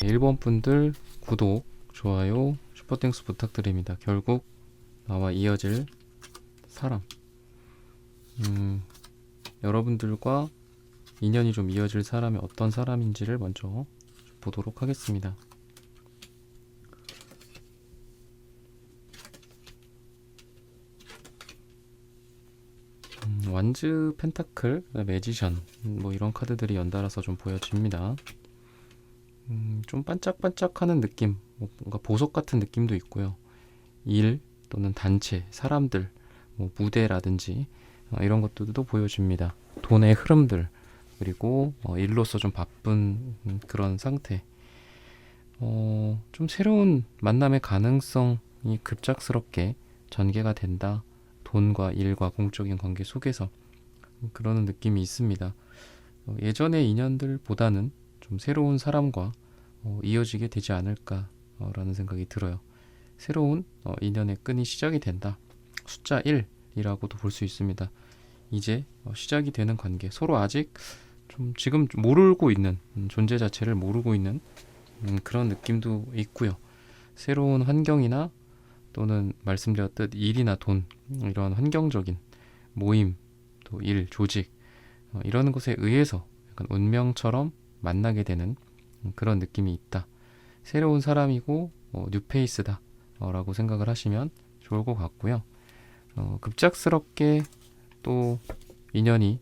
1번 분들 구독, 좋아요, 슈퍼땡스 부탁드립니다. 결국 나와 이어질 사람, 여러분들과 인연이 좀 이어질 사람이 어떤 사람인지를 먼저 보도록 하겠습니다. 완즈, 펜타클, 매지션 뭐 이런 카드들이 연달아서 좀 보여집니다. 좀 반짝반짝하는 느낌, 뭔가 보석 같은 느낌도 있고요. 일 또는 단체, 사람들, 뭐 무대라든지 이런 것들도 보여집니다. 돈의 흐름들, 그리고 일로서 좀 바쁜 그런 상태. 좀 새로운 만남의 가능성이 급작스럽게 전개가 된다. 돈과 일과 공적인 관계 속에서 그러는 느낌이 있습니다. 예전의 인연들보다는 좀 새로운 사람과 이어지게 되지 않을까라는 생각이 들어요. 새로운 인연의 끈이 시작이 된다. 숫자 1이라고도 볼 수 있습니다. 이제 시작이 되는 관계, 서로 아직 좀 지금 모르고 있는 존재 자체를 모르고 있는 그런 느낌도 있고요. 새로운 환경이나 또는 말씀드렸듯 일이나 돈, 이런 환경적인 모임, 또 일, 조직 이런 것에 의해서 약간 운명처럼 만나게 되는 그런 느낌이 있다. 새로운 사람이고 뉴페이스다 라고 생각을 하시면 좋을 것 같고요. 급작스럽게 또 인연이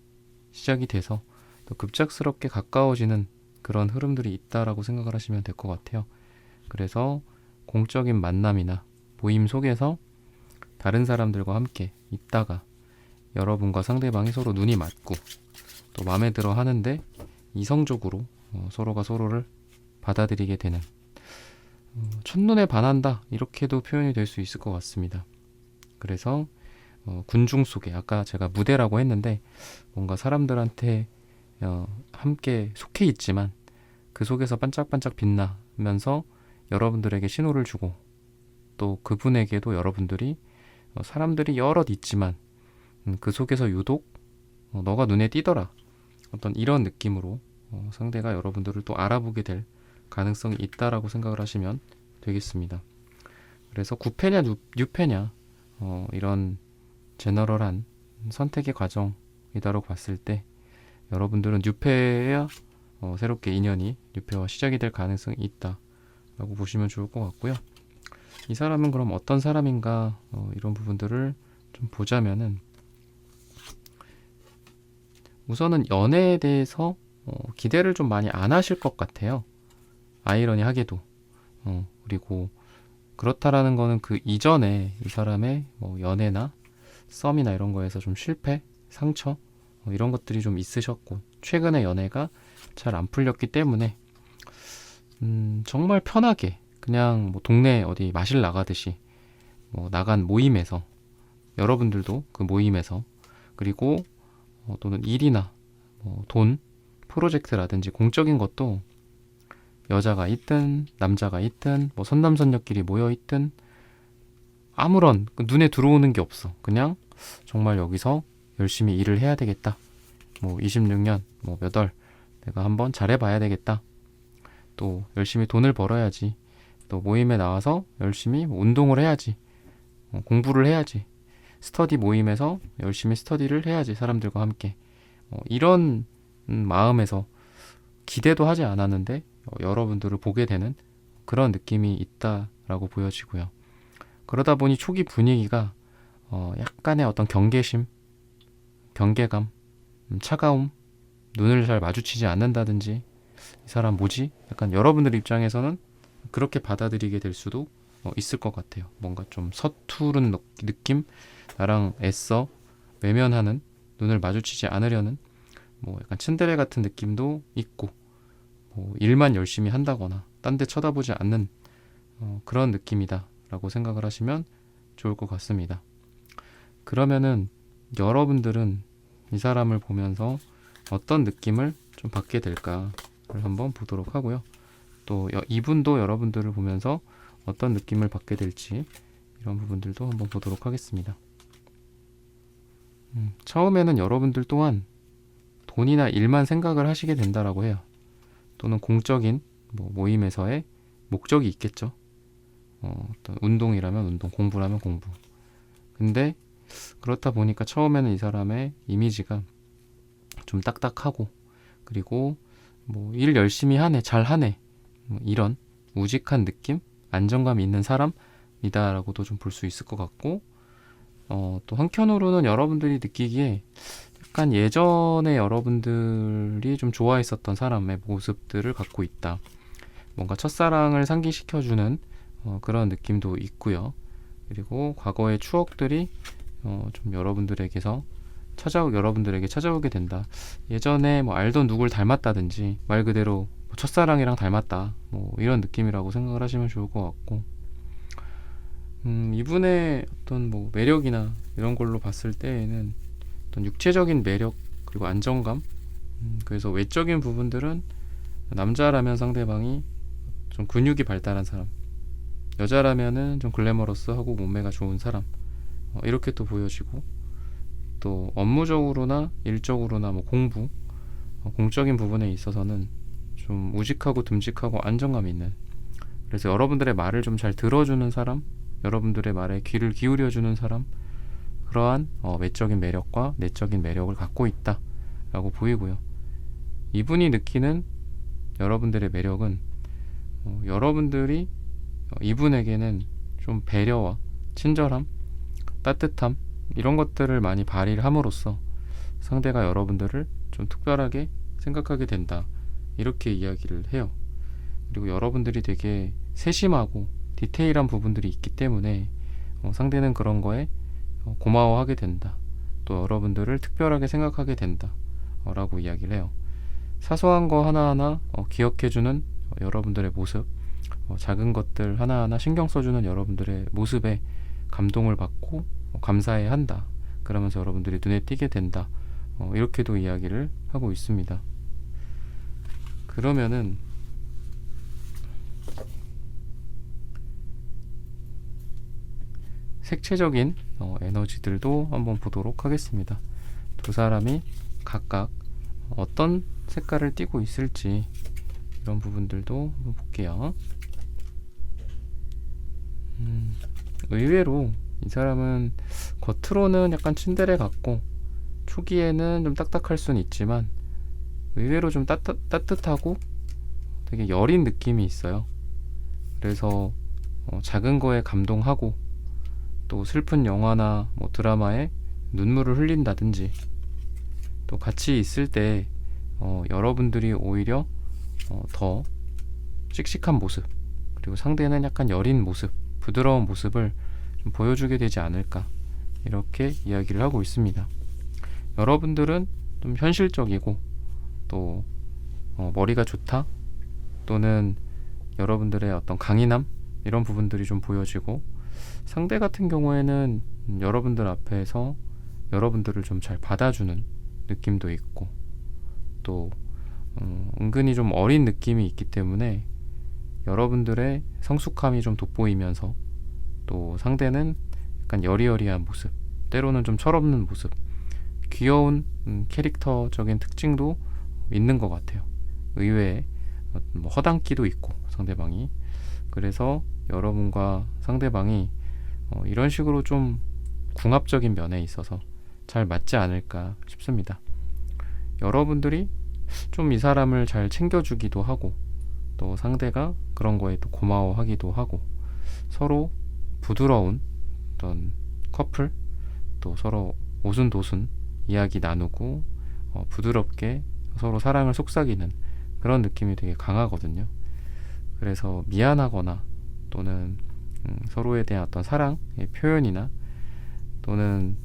시작이 돼서 또 급작스럽게 가까워지는 그런 흐름들이 있다라고 생각을 하시면 될 것 같아요. 그래서 공적인 만남이나 모임 속에서 다른 사람들과 함께 있다가 여러분과 상대방이 서로 눈이 맞고 또 마음에 들어 하는데 이성적으로 서로가 서로를 받아들이게 되는, 첫눈에 반한다 이렇게도 표현이 될 수 있을 것 같습니다. 그래서 군중 속에, 아까 제가 무대라고 했는데 뭔가 사람들한테 함께 속해 있지만 그 속에서 반짝반짝 빛나면서 여러분들에게 신호를 주고 또 그분에게도 여러분들이 사람들이 여럿 있지만 그 속에서 유독 너가 눈에 띄더라, 어떤 이런 느낌으로 상대가 여러분들을 또 알아보게 될 가능성이 있다라고 생각을 하시면 되겠습니다. 그래서 9패냐 6패냐 이런 제너럴한 선택의 과정이다라고 봤을 때 여러분들은 6패야 새롭게 인연이 6패와 시작이 될 가능성이 있다라고 보시면 좋을 것 같고요. 이 사람은 그럼 어떤 사람인가, 이런 부분들을 좀 보자면은, 우선은 연애에 대해서 기대를 좀 많이 안 하실 것 같아요. 아이러니하게도. 그리고 그렇다라는 거는 그 이전에 이 사람의 뭐 연애나 썸이나 이런 거에서 좀 실패, 상처 이런 것들이 좀 있으셨고 최근에 연애가 잘 안 풀렸기 때문에 정말 편하게 그냥 뭐 동네 어디 마실 나가듯이 뭐 나간 모임에서, 여러분들도 그 모임에서, 그리고 또는 일이나 뭐 돈, 프로젝트라든지 공적인 것도 여자가 있든 남자가 있든 뭐 선남선녀끼리 모여 있든 아무런 눈에 들어오는 게 없어. 그냥 정말 여기서 열심히 일을 해야 되겠다. 뭐 26년 뭐 몇 월 내가 한번 잘해봐야 되겠다. 또 열심히 돈을 벌어야지. 또 모임에 나와서 열심히 운동을 해야지. 공부를 해야지. 스터디 모임에서 열심히 스터디를 해야지. 사람들과 함께. 이런 마음에서 기대도 하지 않았는데 여러분들을 보게 되는 그런 느낌이 있다라고 보여지고요. 그러다 보니 초기 분위기가 약간의 어떤 경계심, 경계감, 차가움, 눈을 잘 마주치지 않는다든지 이 사람 뭐지? 약간 여러분들 입장에서는 그렇게 받아들이게 될 수도 있을 것 같아요. 뭔가 좀 서투른 느낌? 나랑 애써 외면하는, 눈을 마주치지 않으려는 뭐 약간 츤데레 같은 느낌도 있고, 뭐 일만 열심히 한다거나 딴 데 쳐다보지 않는 그런 느낌이다 라고 생각을 하시면 좋을 것 같습니다. 그러면은 여러분들은 이 사람을 보면서 어떤 느낌을 좀 받게 될까를 한번 보도록 하고요. 또 이분도 여러분들을 보면서 어떤 느낌을 받게 될지 이런 부분들도 한번 보도록 하겠습니다. 처음에는 여러분들 또한 돈이나 일만 생각을 하시게 된다라고 해요. 또는 공적인 뭐 모임에서의 목적이 있겠죠. 어떤 운동이라면 운동, 공부라면 공부. 근데 그렇다 보니까 처음에는 이 사람의 이미지가 좀 딱딱하고, 그리고 뭐 일 열심히 하네, 잘 하네, 뭐 이런 우직한 느낌, 안정감 있는 사람이다라고도 좀 볼 수 있을 것 같고, 또 한편으로는 여러분들이 느끼기에 약간 예전에 여러분들이 좀 좋아했었던 사람의 모습들을 갖고 있다. 뭔가 첫사랑을 상기시켜주는 그런 느낌도 있고요. 그리고 과거의 추억들이 좀 여러분들에게 찾아오게 된다. 예전에 뭐 알던 누굴 닮았다든지, 말 그대로 뭐 첫사랑이랑 닮았다, 뭐 이런 느낌이라고 생각을 하시면 좋을 것 같고, 이분의 어떤 뭐 매력이나 이런 걸로 봤을 때에는 어떤 육체적인 매력, 그리고 안정감, 그래서 외적인 부분들은 남자라면 상대방이 좀 근육이 발달한 사람, 여자라면은 좀 글래머러스하고 몸매가 좋은 사람, 이렇게 또 보여지고, 또 업무적으로나 일적으로나 뭐 공적인 부분에 있어서는 좀 우직하고 듬직하고 안정감 있는, 그래서 여러분들의 말을 좀 잘 들어주는 사람, 여러분들의 말에 귀를 기울여주는 사람, 그러한 외적인 매력과 내적인 매력을 갖고 있다라고 보이고요. 이분이 느끼는 여러분들의 매력은 여러분들이 이분에게는 좀 배려와 친절함, 따뜻함, 이런 것들을 많이 발휘를 함으로써 상대가 여러분들을 좀 특별하게 생각하게 된다, 이렇게 이야기를 해요. 그리고 여러분들이 되게 세심하고 디테일한 부분들이 있기 때문에 상대는 그런 거에 고마워하게 된다, 또 여러분들을 특별하게 생각하게 된다 라고 이야기를 해요. 사소한 거 하나하나 기억해주는 여러분들의 모습, 작은 것들 하나하나 신경 써주는 여러분들의 모습에 감동을 받고 감사해 한다, 그러면서 여러분들이 눈에 띄게 된다, 이렇게도 이야기를 하고 있습니다. 그러면은 색채적인 에너지들도 한번 보도록 하겠습니다. 두 사람이 각각 어떤 색깔을 띠고 있을지, 이런 부분들도 한번 볼게요. 의외로 이 사람은 겉으로는 약간 츤데레 같고, 초기에는 좀 딱딱할 수는 있지만 의외로 좀 따뜻하고 되게 여린 느낌이 있어요. 그래서 작은 거에 감동하고, 또 슬픈 영화나 뭐 드라마에 눈물을 흘린다든지, 또 같이 있을 때 여러분들이 오히려 더 씩씩한 모습, 그리고 상대는 약간 여린 모습, 부드러운 모습을 좀 보여주게 되지 않을까, 이렇게 이야기를 하고 있습니다. 여러분들은 좀 현실적이고, 또 머리가 좋다, 또는 여러분들의 어떤 강인함, 이런 부분들이 좀 보여지고, 상대 같은 경우에는 여러분들 앞에서 여러분들을 좀 잘 받아주는 느낌도 있고, 또 은근히 좀 어린 느낌이 있기 때문에 여러분들의 성숙함이 좀 돋보이면서, 또 상대는 약간 여리여리한 모습, 때로는 좀 철없는 모습, 귀여운 캐릭터적인 특징도 있는 것 같아요. 의외에 뭐 허당끼도 있고 상대방이. 그래서 여러분과 상대방이 이런 식으로 좀 궁합적인 면에 있어서 잘 맞지 않을까 싶습니다. 여러분들이 좀 이 사람을 잘 챙겨주기도 하고, 또 상대가 그런 거에 또 고마워하기도 하고, 서로 부드러운 어떤 커플, 또 서로 오순도순 이야기 나누고 부드럽게 서로 사랑을 속삭이는 그런 느낌이 되게 강하거든요. 그래서 미안하거나, 또는 서로에 대한 어떤 사랑의 표현이나, 또는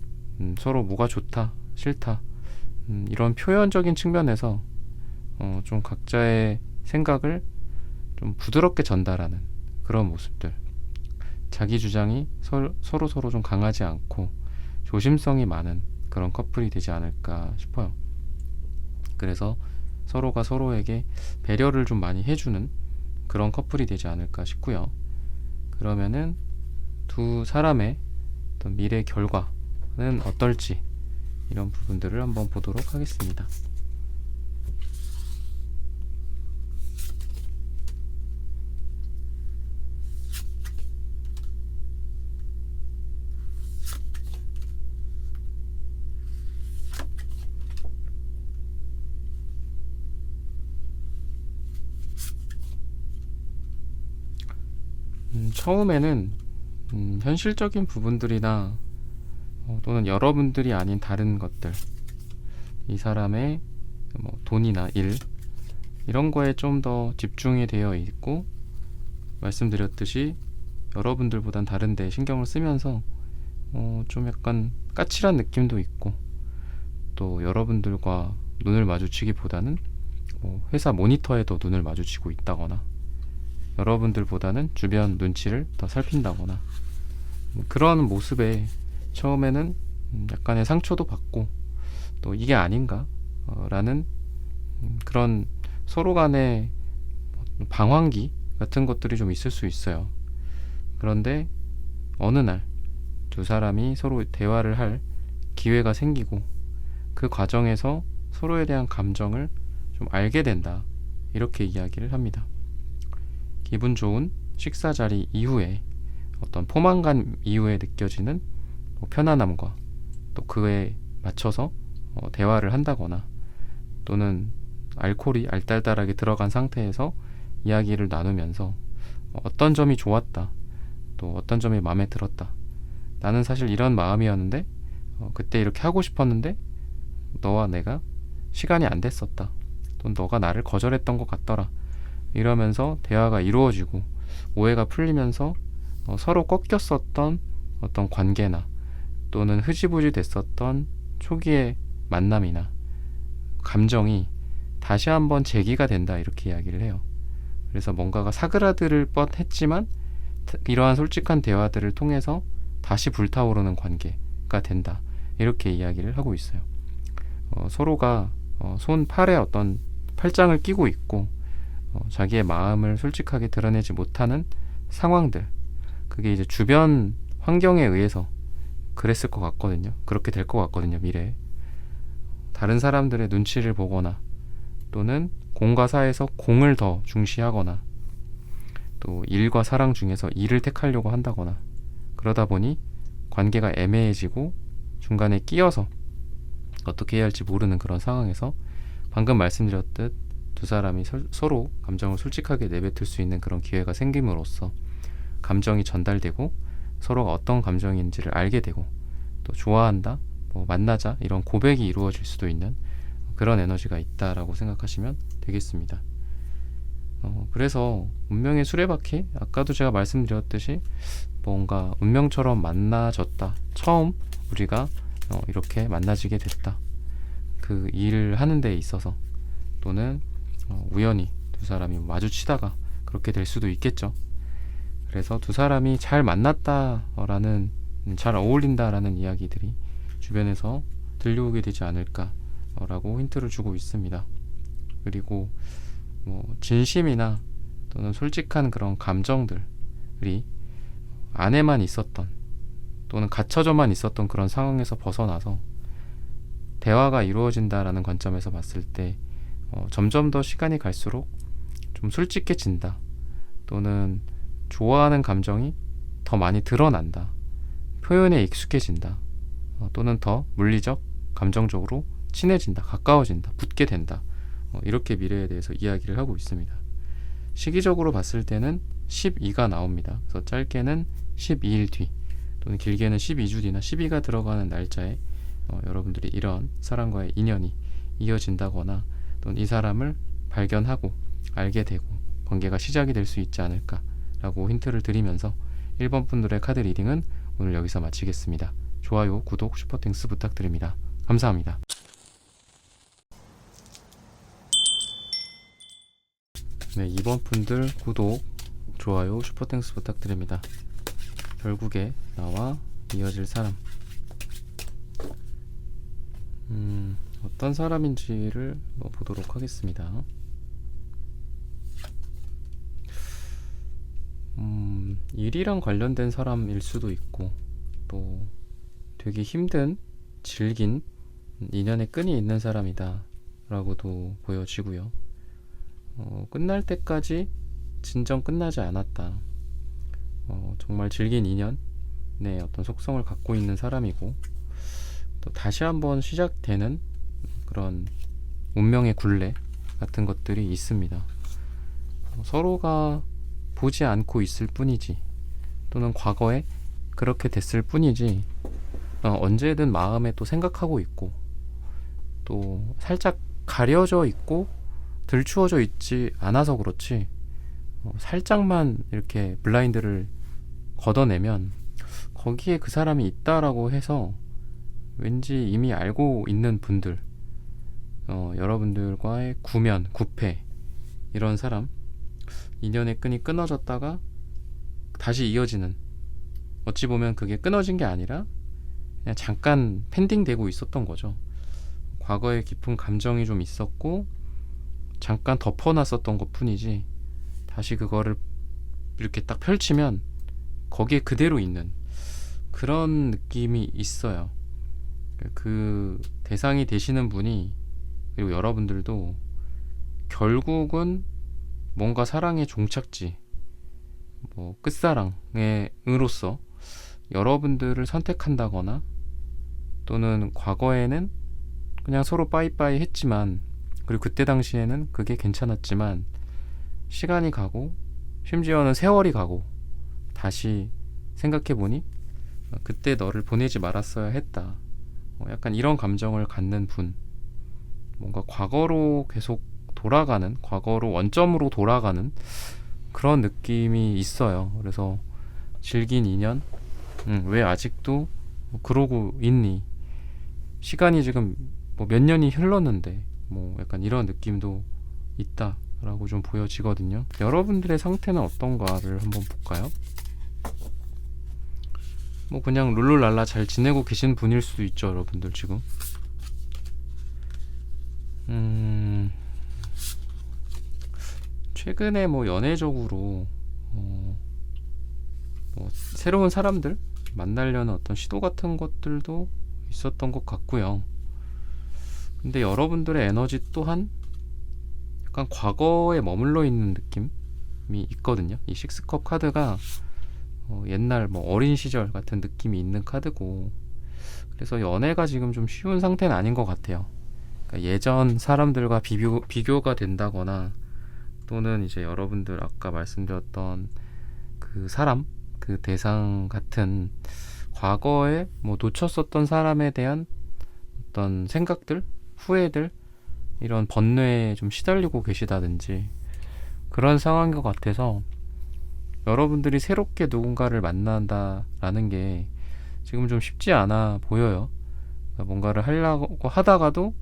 서로 뭐가 좋다, 싫다, 이런 표현적인 측면에서 좀 각자의 생각을 좀 부드럽게 전달하는 그런 모습들, 자기 주장이 서로 좀 강하지 않고 조심성이 많은 그런 커플이 되지 않을까 싶어요. 그래서 서로가 서로에게 배려를 좀 많이 해주는 그런 커플이 되지 않을까 싶고요. 그러면은 두 사람의 어떤 미래 결과는 어떨지, 이런 부분들을 한번 보도록 하겠습니다. 처음에는 현실적인 부분들이나 또는 여러분들이 아닌 다른 것들, 이 사람의 뭐 돈이나 일 이런 거에 좀 더 집중이 되어 있고, 말씀드렸듯이 여러분들보단 다른 데 신경을 쓰면서 좀 약간 까칠한 느낌도 있고, 또 여러분들과 눈을 마주치기보다는 회사 모니터에도 눈을 마주치고 있다거나, 여러분들보다는 주변 눈치를 더 살핀다거나, 그런 모습에 처음에는 약간의 상처도 받고, 또 이게 아닌가 라는 그런 서로 간의 방황기 같은 것들이 좀 있을 수 있어요. 그런데 어느 날 두 사람이 서로 대화를 할 기회가 생기고, 그 과정에서 서로에 대한 감정을 좀 알게 된다, 이렇게 이야기를 합니다. 기분 좋은 식사 자리 이후에, 어떤 포만감 이후에 느껴지는 편안함과, 또 그에 맞춰서 대화를 한다거나, 또는 알코올이 알딸딸하게 들어간 상태에서 이야기를 나누면서 어떤 점이 좋았다, 또 어떤 점이 마음에 들었다, 나는 사실 이런 마음이었는데 그때 이렇게 하고 싶었는데 너와 내가 시간이 안 됐었다, 또 너가 나를 거절했던 것 같더라, 이러면서 대화가 이루어지고 오해가 풀리면서 서로 꺾였었던 어떤 관계나, 또는 흐지부지 됐었던 초기의 만남이나 감정이 다시 한번 재기가 된다, 이렇게 이야기를 해요. 그래서 뭔가가 사그라들 뻔했지만 이러한 솔직한 대화들을 통해서 다시 불타오르는 관계가 된다, 이렇게 이야기를 하고 있어요. 서로가 팔에 어떤 팔짱을 끼고 있고, 자기의 마음을 솔직하게 드러내지 못하는 상황들, 그게 이제 주변 환경에 의해서 그랬을 것 같거든요. 그렇게 될 것 같거든요, 미래에. 다른 사람들의 눈치를 보거나, 또는 공과 사에서 공을 더 중시하거나, 또 일과 사랑 중에서 일을 택하려고 한다거나, 그러다 보니 관계가 애매해지고 중간에 끼어서 어떻게 해야 할지 모르는 그런 상황에서, 방금 말씀드렸듯 두 사람이 서로 감정을 솔직하게 내뱉을 수 있는 그런 기회가 생김으로써 감정이 전달되고, 서로가 어떤 감정인지를 알게 되고, 또 좋아한다, 만나자, 이런 고백이 이루어질 수도 있는 그런 에너지가 있다라고 생각하시면 되겠습니다. 그래서 운명의 수레바퀴, 아까도 제가 말씀드렸듯이 뭔가 운명처럼 만나졌다, 처음 우리가 이렇게 만나지게 됐다, 그 일을 하는 데 있어서, 또는 우연히 두 사람이 마주치다가 그렇게 될 수도 있겠죠. 그래서 두 사람이 잘 만났다라는, 잘 어울린다라는 이야기들이 주변에서 들려오게 되지 않을까라고 힌트를 주고 있습니다. 그리고 진심이나 또는 솔직한 그런 감정들이 안에만 있었던, 또는 갇혀져만 있었던 그런 상황에서 벗어나서 대화가 이루어진다라는 관점에서 봤을 때 점점 더 시간이 갈수록 좀 솔직해진다, 또는 좋아하는 감정이 더 많이 드러난다, 표현에 익숙해진다, 또는 더 물리적, 감정적으로 친해진다, 가까워진다, 붙게 된다, 이렇게 미래에 대해서 이야기를 하고 있습니다. 시기적으로 봤을 때는 12가 나옵니다. 그래서 짧게는 12일 뒤, 또는 길게는 12주 뒤나 12가 들어가는 날짜에 여러분들이 이런 사람과의 인연이 이어진다거나, 또는 이 사람을 발견하고 알게 되고 관계가 시작이 될 수 있지 않을까라고 힌트를 드리면서 1번 분들의 카드 리딩은 오늘 여기서 마치겠습니다. 좋아요, 구독, 슈퍼땡스 부탁드립니다. 감사합니다. 네, 2번 분들 구독, 좋아요, 슈퍼땡스 부탁드립니다. 결국에 나와 이어질 사람, 어떤 사람인지를 보도록 하겠습니다. 일이랑 관련된 사람일 수도 있고, 또 되게 힘든, 질긴 인연의 끈이 있는 사람이다 라고도 보여지고요. 끝날 때까지 진정 끝나지 않았다, 정말 질긴 인연의 어떤 속성을 갖고 있는 사람이고, 또 다시 한번 시작되는 그런 운명의 굴레 같은 것들이 있습니다. 서로가 보지 않고 있을 뿐이지 또는 과거에 그렇게 됐을 뿐이지 언제든 마음에 또 생각하고 있고 또 살짝 가려져 있고 들추어져 있지 않아서 그렇지 살짝만 이렇게 블라인드를 걷어내면 거기에 그 사람이 있다라고 해서 왠지 이미 알고 있는 분들 여러분들과의 구면, 구패 이런 사람 인연의 끈이 끊어졌다가 다시 이어지는 어찌 보면 그게 끊어진 게 아니라 그냥 잠깐 펜딩되고 있었던 거죠. 과거에 깊은 감정이 좀 있었고 잠깐 덮어놨었던 것 뿐이지 다시 그거를 이렇게 딱 펼치면 거기에 그대로 있는 그런 느낌이 있어요. 그 대상이 되시는 분이 그리고 여러분들도 결국은 뭔가 사랑의 종착지 뭐 끝사랑의 으로서 여러분들을 선택한다거나 또는 과거에는 그냥 서로 빠이빠이 했지만 그리고 그때 당시에는 그게 괜찮았지만 시간이 가고 심지어는 세월이 가고 다시 생각해보니 그때 너를 보내지 말았어야 했다. 약간 이런 감정을 갖는 분 뭔가 과거로 계속 돌아가는 과거로 원점으로 돌아가는 그런 느낌이 있어요. 그래서 질긴 인연 왜 아직도 그러고 있니? 시간이 지금 뭐 몇 년이 흘렀는데 뭐 약간 이런 느낌도 있다라고 좀 보여지거든요. 여러분들의 상태는 어떤가를 한번 볼까요? 뭐 그냥 룰루랄라 잘 지내고 계신 분일 수도 있죠, 여러분들 지금. 최근에 뭐 연애적으로 뭐 새로운 사람들 만나려는 어떤 시도 같은 것들도 있었던 것 같고요. 근데 여러분들의 에너지 또한 약간 과거에 머물러 있는 느낌이 있거든요. 이 식스컵 카드가 옛날 뭐 어린 시절 같은 느낌이 있는 카드고 그래서 연애가 지금 좀 쉬운 상태는 아닌 것 같아요. 그러니까 예전 사람들과 비교가 된다거나 또는 이제 여러분들 아까 말씀드렸던 그 사람, 그 대상 같은 과거에 뭐 놓쳤었던 사람에 대한 어떤 생각들, 후회들 이런 번뇌에 좀 시달리고 계시다든지 그런 상황인 것 같아서 여러분들이 새롭게 누군가를 만난다라는 게 지금 좀 쉽지 않아 보여요. 그러니까 뭔가를 하려고 하다가도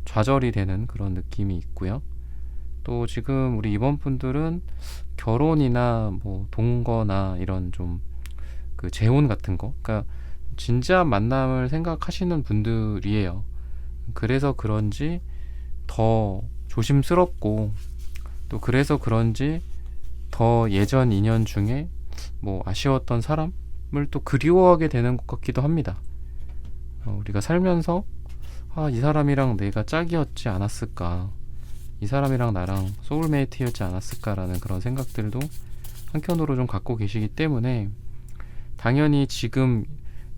좌절이 되는 그런 느낌이 있고요. 또 지금 우리 이번 분들은 결혼이나 뭐 동거나 이런 좀 그 재혼 같은 거, 그러니까 진지한 만남을 생각하시는 분들이에요. 그래서 그런지 더 조심스럽고 또 그래서 그런지 더 예전 인연 중에 뭐 아쉬웠던 사람을 또 그리워하게 되는 것 같기도 합니다. 우리가 살면서 이 사람이랑 내가 짝이었지 않았을까, 이 사람이랑 나랑 소울메이트였지 않았을까라는 그런 생각들도 한켠으로 좀 갖고 계시기 때문에 당연히 지금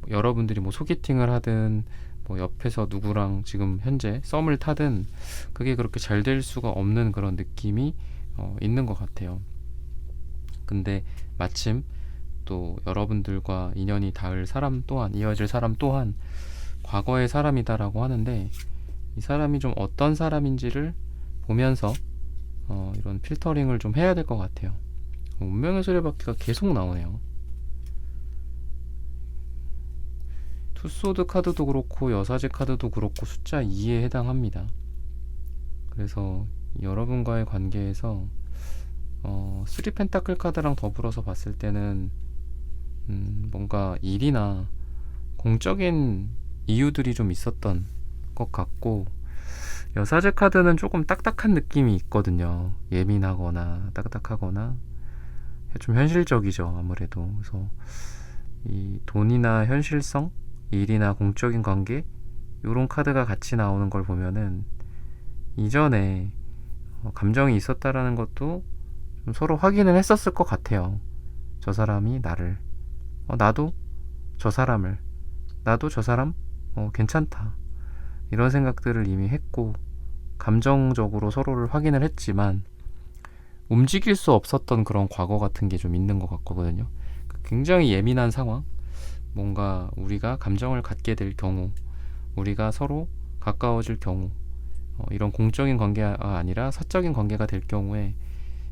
여러분들이 뭐 소개팅을 하든 뭐 옆에서 누구랑 지금 현재 썸을 타든 그게 그렇게 잘 될 수가 없는 그런 느낌이 있는 것 같아요. 근데 마침 또 여러분들과 인연이 닿을 사람 또한 이어질 사람 또한 과거의 사람이다라고 하는데 이 사람이 좀 어떤 사람인지를 보면서 이런 필터링을 좀 해야 될 것 같아요. 운명의 수레바퀴가 계속 나오네요. 투소드 카드도 그렇고 여사제 카드도 그렇고 숫자 2에 해당합니다. 그래서 여러분과의 관계에서 3 펜타클 카드랑 더불어서 봤을 때는 뭔가 일이나 공적인 이유들이 좀 있었던 것 같고 여사제 카드는 조금 딱딱한 느낌이 있거든요. 예민하거나 딱딱하거나 좀 현실적이죠, 아무래도. 그래서 이 돈이나 현실성, 일이나 공적인 관계 요런 카드가 같이 나오는 걸 보면은 이전에 감정이 있었다라는 것도 좀 서로 확인을 했었을 것 같아요. 저 사람이 나를 나도 저 사람을 나도 저 사람 괜찮다 이런 생각들을 이미 했고 감정적으로 서로를 확인을 했지만 움직일 수 없었던 그런 과거 같은 게 좀 있는 것 같거든요. 굉장히 예민한 상황, 뭔가 우리가 감정을 갖게 될 경우, 우리가 서로 가까워질 경우, 이런 공적인 관계가 아니라 사적인 관계가 될 경우에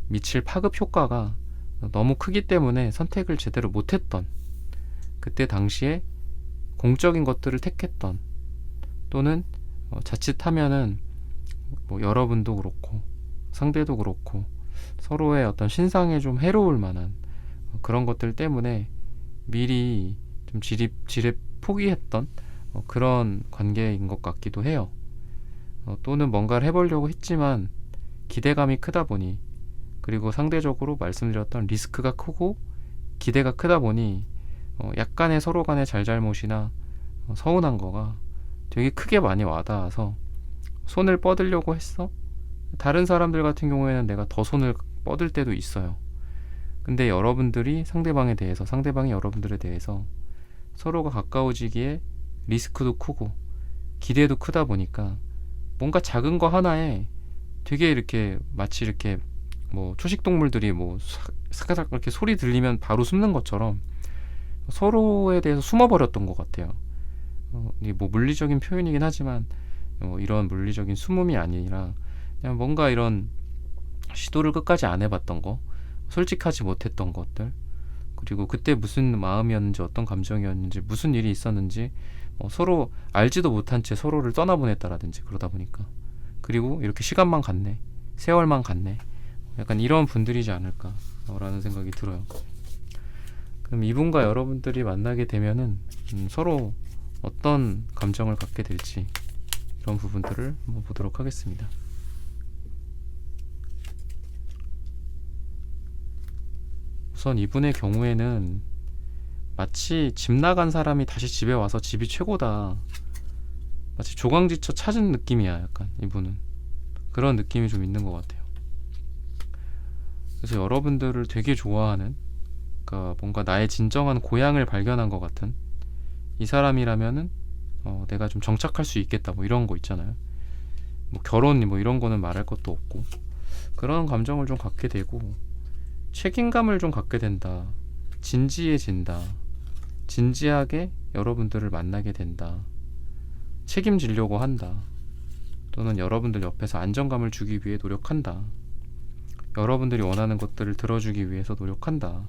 미칠 파급 효과가 너무 크기 때문에 선택을 제대로 못했던, 그때 당시에 공적인 것들을 택했던, 또는 자칫하면은 뭐 여러분도 그렇고 상대도 그렇고 서로의 어떤 신상에 좀 해로울 만한 그런 것들 때문에 미리 좀 지레 포기했던 그런 관계인 것 같기도 해요. 또는 뭔가를 해보려고 했지만 기대감이 크다 보니, 그리고 상대적으로 말씀드렸던 리스크가 크고 기대가 크다 보니 약간의 서로 간의 잘잘못이나 서운한 거가 되게 크게 많이 와닿아서 손을 뻗으려고 했어. 다른 사람들 같은 경우에는 내가 더 손을 뻗을 때도 있어요. 근데 여러분들이 상대방에 대해서, 상대방이 여러분들에 대해서 서로가 가까워지기에 리스크도 크고 기대도 크다 보니까 뭔가 작은 거 하나에 되게 이렇게 마치 이렇게 뭐 초식동물들이 뭐 사가닥 이렇게 소리 들리면 바로 숨는 것처럼 서로에 대해서 숨어버렸던 것 같아요. 이게 뭐 물리적인 표현이긴 하지만 이런 물리적인 숨음이 아니라 그냥 뭔가 이런 시도를 끝까지 안 해봤던 거, 솔직하지 못했던 것들, 그리고 그때 무슨 마음이었는지, 어떤 감정이었는지, 무슨 일이 있었는지 서로 알지도 못한 채 서로를 떠나보냈다라든지 그러다 보니까, 그리고 이렇게 시간만 갔네, 세월만 갔네, 약간 이런 분들이지 않을까라는 생각이 들어요. 그럼 이분과 여러분들이 만나게 되면은 서로 어떤 감정을 갖게 될지, 이런 부분들을 한번 보도록 하겠습니다. 우선 이분의 경우에는 마치 집 나간 사람이 다시 집에 와서 집이 최고다, 마치 조강지처 찾은 느낌이야. 약간 이분은 그런 느낌이 좀 있는 것 같아요. 그래서 여러분들을 되게 좋아하는, 그러니까 뭔가 나의 진정한 고향을 발견한 것 같은, 이 사람이라면은 내가 좀 정착할 수 있겠다, 뭐 이런 거 있잖아요. 뭐 결혼 뭐 이런 거는 말할 것도 없고, 그런 감정을 좀 갖게 되고 책임감을 좀 갖게 된다, 진지해진다, 진지하게 여러분들을 만나게 된다, 책임지려고 한다, 또는 여러분들 옆에서 안정감을 주기 위해 노력한다, 여러분들이 원하는 것들을 들어주기 위해서 노력한다,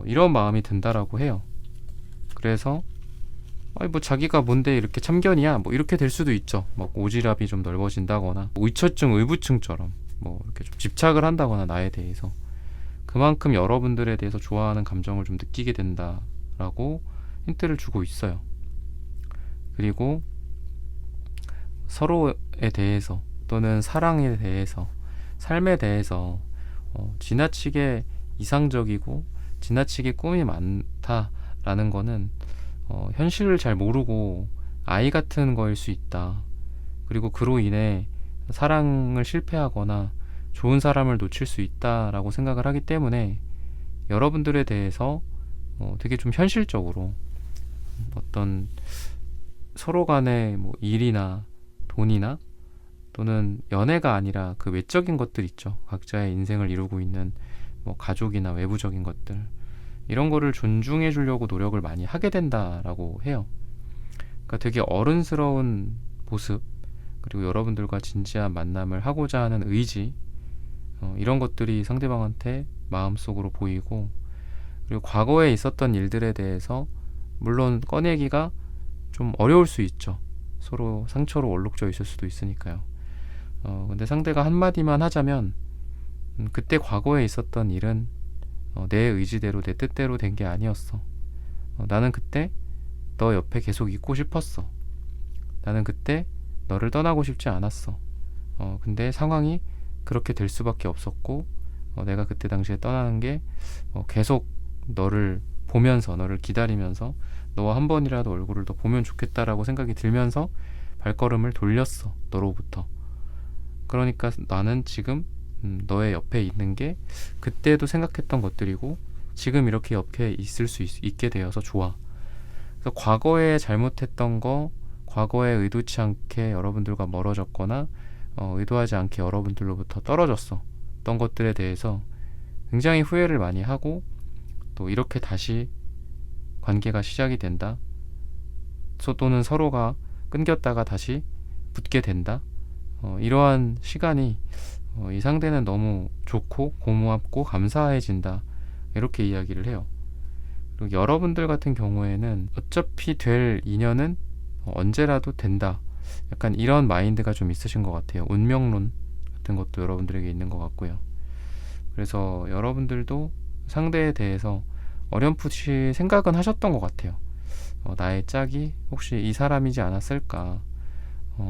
이런 마음이 든다라고 해요. 그래서 뭐 자기가 뭔데 이렇게 참견이야, 뭐 이렇게 될 수도 있죠. 막 오지랖이 좀 넓어진다거나, 의처증, 의부증처럼 뭐 이렇게 좀 집착을 한다거나 나에 대해서, 그만큼 여러분들에 대해서 좋아하는 감정을 좀 느끼게 된다라고 힌트를 주고 있어요. 그리고 서로에 대해서, 또는 사랑에 대해서, 삶에 대해서 지나치게 이상적이고 지나치게 꿈이 많다라는 거는 현실을 잘 모르고 아이 같은 거일 수 있다. 그리고 그로 인해 사랑을 실패하거나 좋은 사람을 놓칠 수 있다라고 생각을 하기 때문에, 여러분들에 대해서 되게 좀 현실적으로 어떤 서로 간의 뭐 일이나 돈이나, 또는 연애가 아니라 그 외적인 것들 있죠. 각자의 인생을 이루고 있는 뭐 가족이나 외부적인 것들, 이런 거를 존중해 주려고 노력을 많이 하게 된다라고 해요. 그러니까 되게 어른스러운 모습, 그리고 여러분들과 진지한 만남을 하고자 하는 의지, 이런 것들이 상대방한테 마음속으로 보이고, 그리고 과거에 있었던 일들에 대해서 물론 꺼내기가 좀 어려울 수 있죠. 서로 상처로 얼룩져 있을 수도 있으니까요. 근데 상대가 한마디만 하자면 그때 과거에 있었던 일은 내 의지대로, 내 뜻대로 된 게 아니었어. 나는 그때 너 옆에 계속 있고 싶었어. 나는 그때 너를 떠나고 싶지 않았어. 근데 상황이 그렇게 될 수밖에 없었고, 내가 그때 당시에 떠나는 게 계속 너를 보면서, 너를 기다리면서 너와 한 번이라도 얼굴을 더 보면 좋겠다라고 생각이 들면서 발걸음을 돌렸어, 너로부터. 그러니까 나는 지금 너의 옆에 있는 게 그때도 생각했던 것들이고, 지금 이렇게 옆에 있을 수 있게 되어서 좋아. 그래서 과거에 잘못했던 거, 과거에 의도치 않게 여러분들과 멀어졌거나 의도하지 않게 여러분들로부터 떨어졌었던 것들에 대해서 굉장히 후회를 많이 하고, 또 이렇게 다시 관계가 시작이 된다. 또는 서로가 끊겼다가 다시 붙게 된다. 이러한 시간이 이 상대는 너무 좋고 고맙고 감사해진다. 이렇게 이야기를 해요. 그리고 여러분들 같은 경우에는 어차피 될 인연은 언제라도 된다. 약간 이런 마인드가 좀 있으신 것 같아요. 운명론 같은 것도 여러분들에게 있는 것 같고요. 그래서 여러분들도 상대에 대해서 어렴풋이 생각은 하셨던 것 같아요. 나의 짝이 혹시 이 사람이지 않았을까?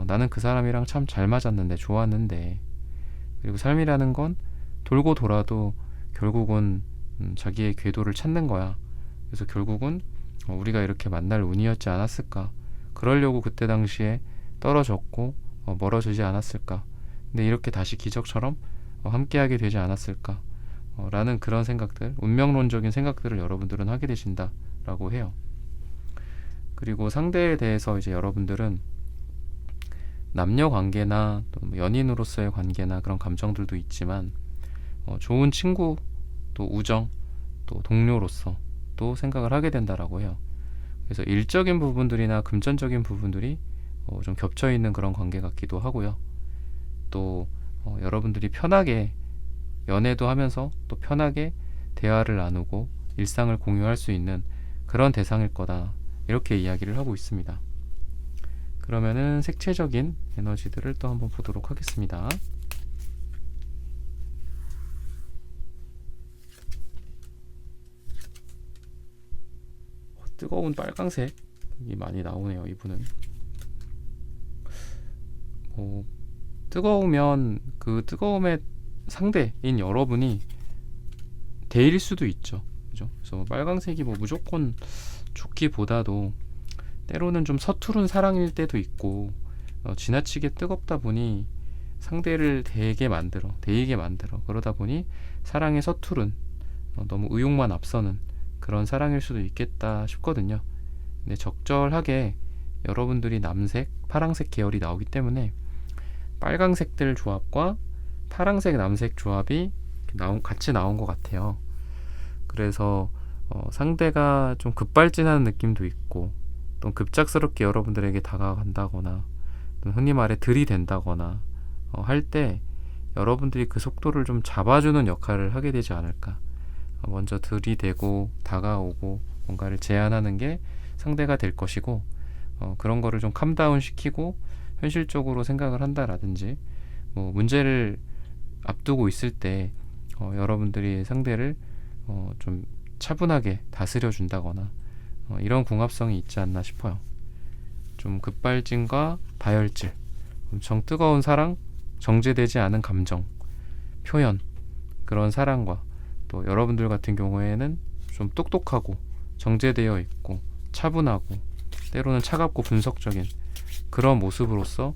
나는 그 사람이랑 참 잘 맞았는데, 좋았는데. 그리고 삶이라는 건 돌고 돌아도 결국은 자기의 궤도를 찾는 거야. 그래서 결국은 우리가 이렇게 만날 운이었지 않았을까? 그러려고 그때 당시에 떨어졌고 멀어지지 않았을까? 근데 이렇게 다시 기적처럼 함께하게 되지 않았을까? 라는 그런 생각들, 운명론적인 생각들을 여러분들은 하게 되신다라고 해요. 그리고 상대에 대해서 이제 여러분들은 남녀 관계나 또 연인으로서의 관계나 그런 감정들도 있지만 좋은 친구, 또 우정, 또 동료로서 또 생각을 하게 된다라고 해요. 그래서 일적인 부분들이나 금전적인 부분들이 좀 겹쳐 있는 그런 관계 같기도 하고요. 또 여러분들이 편하게 연애도 하면서 또 편하게 대화를 나누고 일상을 공유할 수 있는 그런 대상일 거다. 이렇게 이야기를 하고 있습니다. 그러면은 색채적인 에너지들을 또 한번 보도록 하겠습니다. 뜨거운 빨강색이 많이 나오네요. 이분은 뜨거우면 그 뜨거움의 상대인 여러분이 대일 수도 있죠. 그죠? 그래서 빨강색이 무조건 좋기보다도 때로는 좀 서투른 사랑일 때도 있고 지나치게 뜨겁다 보니 상대를 데이게 만들어 그러다 보니 사랑의 서투른 너무 의욕만 앞서는 그런 사랑일 수도 있겠다 싶거든요. 근데 적절하게 여러분들이 남색, 파랑색 계열이 나오기 때문에 빨강색들 조합과 파랑색, 남색 조합이 같이 나온 것 같아요. 그래서 상대가 좀 급발진하는 느낌도 있고 또 급작스럽게 여러분들에게 다가간다거나 또 흔히 말해 들이댄다거나 할 때 여러분들이 그 속도를 좀 잡아주는 역할을 하게 되지 않을까. 먼저 들이대고 다가오고 뭔가를 제안하는 게 상대가 될 것이고 그런 거를 좀 캄다운 시키고 현실적으로 생각을 한다라든지 문제를 앞두고 있을 때 여러분들이 상대를 좀 차분하게 다스려 준다거나 이런 궁합성이 있지 않나 싶어요. 좀 급발진과 다혈질, 엄청 뜨거운 사랑, 정제되지 않은 감정, 표현, 그런 사랑과 또 여러분들 같은 경우에는 좀 똑똑하고 정제되어 있고 차분하고 때로는 차갑고 분석적인 그런 모습으로서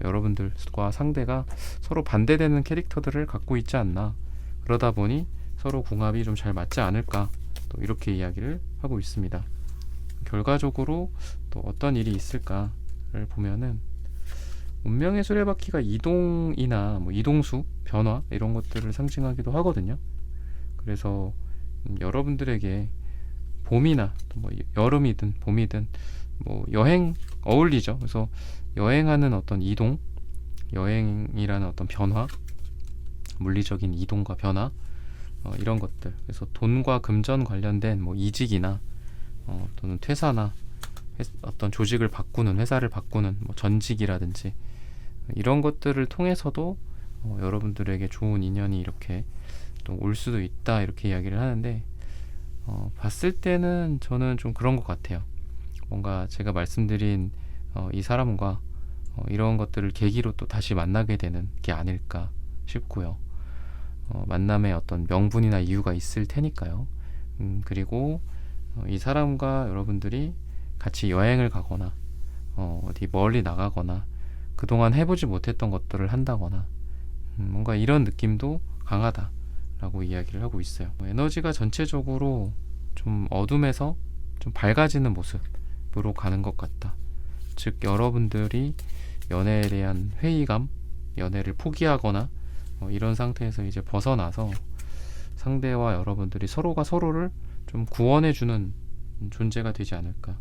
여러분들과 상대가 서로 반대되는 캐릭터들을 갖고 있지 않나. 그러다 보니 서로 궁합이 좀 잘 맞지 않을까. 또 이렇게 이야기를 하고 있습니다. 결과적으로 또 어떤 일이 있을까를 보면은 운명의 수레바퀴가 이동이나 이동수, 변화 이런 것들을 상징하기도 하거든요. 그래서 여러분들에게 봄이나 또 여름이든 봄이든 여행 어울리죠. 그래서 여행하는 어떤 이동, 여행이라는 어떤 변화, 물리적인 이동과 변화 이런 것들. 그래서 돈과 금전 관련된 이직이나 또는 퇴사나 어떤 조직을 바꾸는, 회사를 바꾸는 전직이라든지 이런 것들을 통해서도 여러분들에게 좋은 인연이 이렇게 또 올 수도 있다 이렇게 이야기를 하는데 봤을 때는 저는 좀 그런 것 같아요. 뭔가 제가 말씀드린 이 사람과 이런 것들을 계기로 또 다시 만나게 되는 게 아닐까 싶고요. 만남에 어떤 명분이나 이유가 있을 테니까요. 그리고 이 사람과 여러분들이 같이 여행을 가거나 어디 멀리 나가거나 그동안 해보지 못했던 것들을 한다거나 뭔가 이런 느낌도 강하다라고 이야기를 하고 있어요. 에너지가 전체적으로 좀 어둠에서 좀 밝아지는 모습으로 가는 것 같다. 즉 여러분들이 연애에 대한 회의감, 연애를 포기하거나 이런 상태에서 이제 벗어나서 상대와 여러분들이 서로가 서로를 좀 구원해주는 존재가 되지 않을까.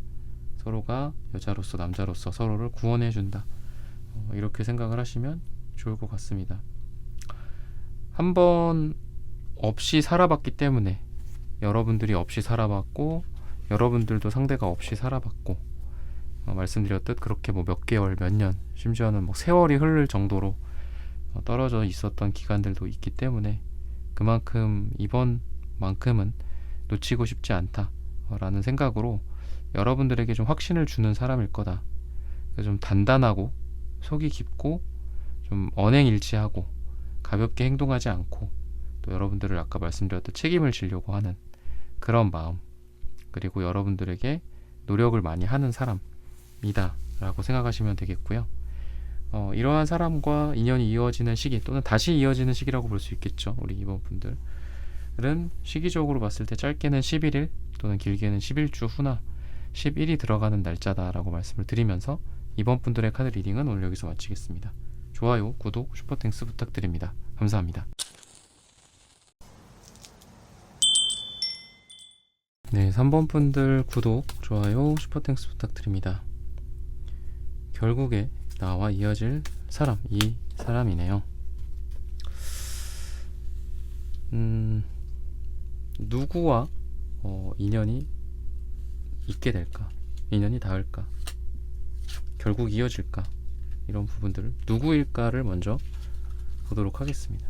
서로가 여자로서 남자로서 서로를 구원해준다. 이렇게 생각을 하시면 좋을 것 같습니다. 한 번 없이 살아봤기 때문에 여러분들이 없이 살아봤고 여러분들도 상대가 없이 살아봤고 말씀드렸듯 그렇게 뭐 몇 개월, 몇 년, 심지어는 뭐 세월이 흐를 정도로 떨어져 있었던 기간들도 있기 때문에 그만큼 이번만큼은 놓치고 싶지 않다라는 생각으로 여러분들에게 좀 확신을 주는 사람일 거다. 좀 단단하고 속이 깊고 좀 언행일치하고 가볍게 행동하지 않고 또 여러분들을 아까 말씀드렸듯 책임을 지려고 하는 그런 마음, 그리고 여러분들에게 노력을 많이 하는 사람이다 라고 생각하시면 되겠고요. 이러한 사람과 인연이 이어지는 시기 또는 다시 이어지는 시기라고 볼 수 있겠죠. 우리 이번 분들은 시기적으로 봤을 때 짧게는 11일 또는 길게는 11주 후나 10일이 들어가는 날짜다라고 말씀을 드리면서 이번 분들의 카드 리딩은 오늘 여기서 마치겠습니다. 좋아요, 구독, 슈퍼땡스 부탁드립니다. 감사합니다. 네, 3번 분들 구독, 좋아요, 슈퍼땡스 부탁드립니다. 결국에 나와 이어질 사람, 이 사람이네요. 누구와 인연이 있게 될까? 인연이 닿을까? 결국 이어질까? 이런 부분들을 누구일까를 먼저 보도록 하겠습니다.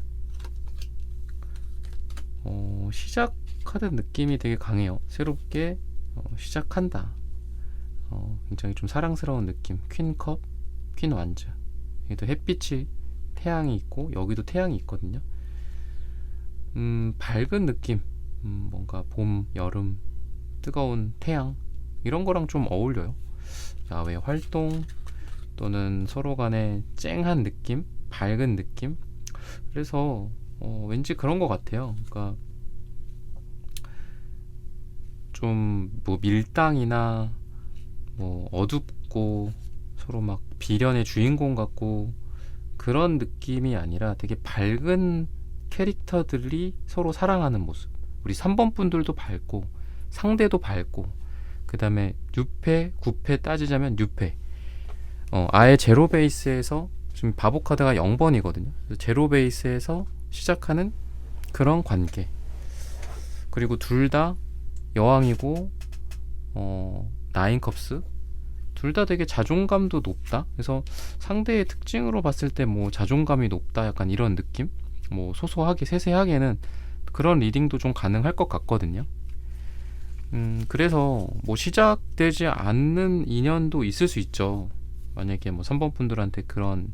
시작하는 느낌이 되게 강해요. 새롭게 시작한다. 굉장히 좀 사랑스러운 느낌. 퀸컵, 퀸 완즈. 여기도 햇빛이, 태양이 있고 여기도 태양이 있거든요. 밝은 느낌. 뭔가 봄, 여름, 뜨거운 태양 이런 거랑 좀 어울려요. 야외 활동 또는 서로 간에 쨍한 느낌, 밝은 느낌. 그래서 왠지 그런 것 같아요. 그러니까 좀 뭐 밀당이나 뭐 어둡고 서로 막 비련의 주인공 같고 그런 느낌이 아니라 되게 밝은 캐릭터들이 서로 사랑하는 모습. 우리 3번 분들도 밝고 상대도 밝고 그 다음에 6패, 9패 따지자면 6패. 아예 제로 베이스에서 지금 바보 카드가 0번이거든요. 제로 베이스에서 시작하는 그런 관계. 그리고 둘 다 여왕이고 나인컵스. 둘 다 되게 자존감도 높다. 그래서 상대의 특징으로 봤을 때 뭐 자존감이 높다 약간 이런 느낌? 뭐 소소하게 세세하게는 그런 리딩도 좀 가능할 것 같거든요. 그래서 뭐 시작되지 않는 인연도 있을 수 있죠. 만약에 뭐 3번 분들한테 그런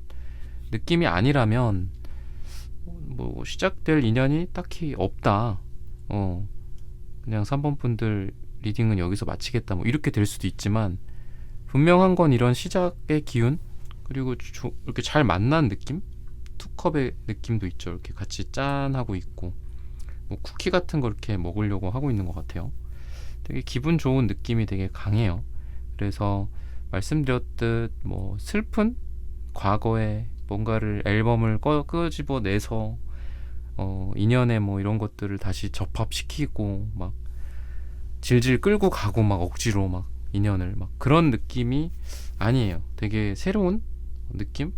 느낌이 아니라면 뭐 시작될 인연이 딱히 없다. 그냥 3번 분들 리딩은 여기서 마치겠다. 뭐 이렇게 될 수도 있지만 분명한 건 이런 시작의 기운 그리고 이렇게 잘 만난 느낌? 투컵의 느낌도 있죠. 이렇게 같이 짠하고 있고 뭐 쿠키 같은 거 이렇게 먹으려고 하고 있는 것 같아요. 되게 기분 좋은 느낌이 되게 강해요. 그래서 말씀드렸듯 뭐 슬픈 과거에 뭔가를 앨범을 끄집어내서 인연의 뭐 이런 것들을 다시 접합시키고 막 질질 끌고 가고 막 억지로 막 인연을 막 그런 느낌이 아니에요. 되게 새로운 느낌?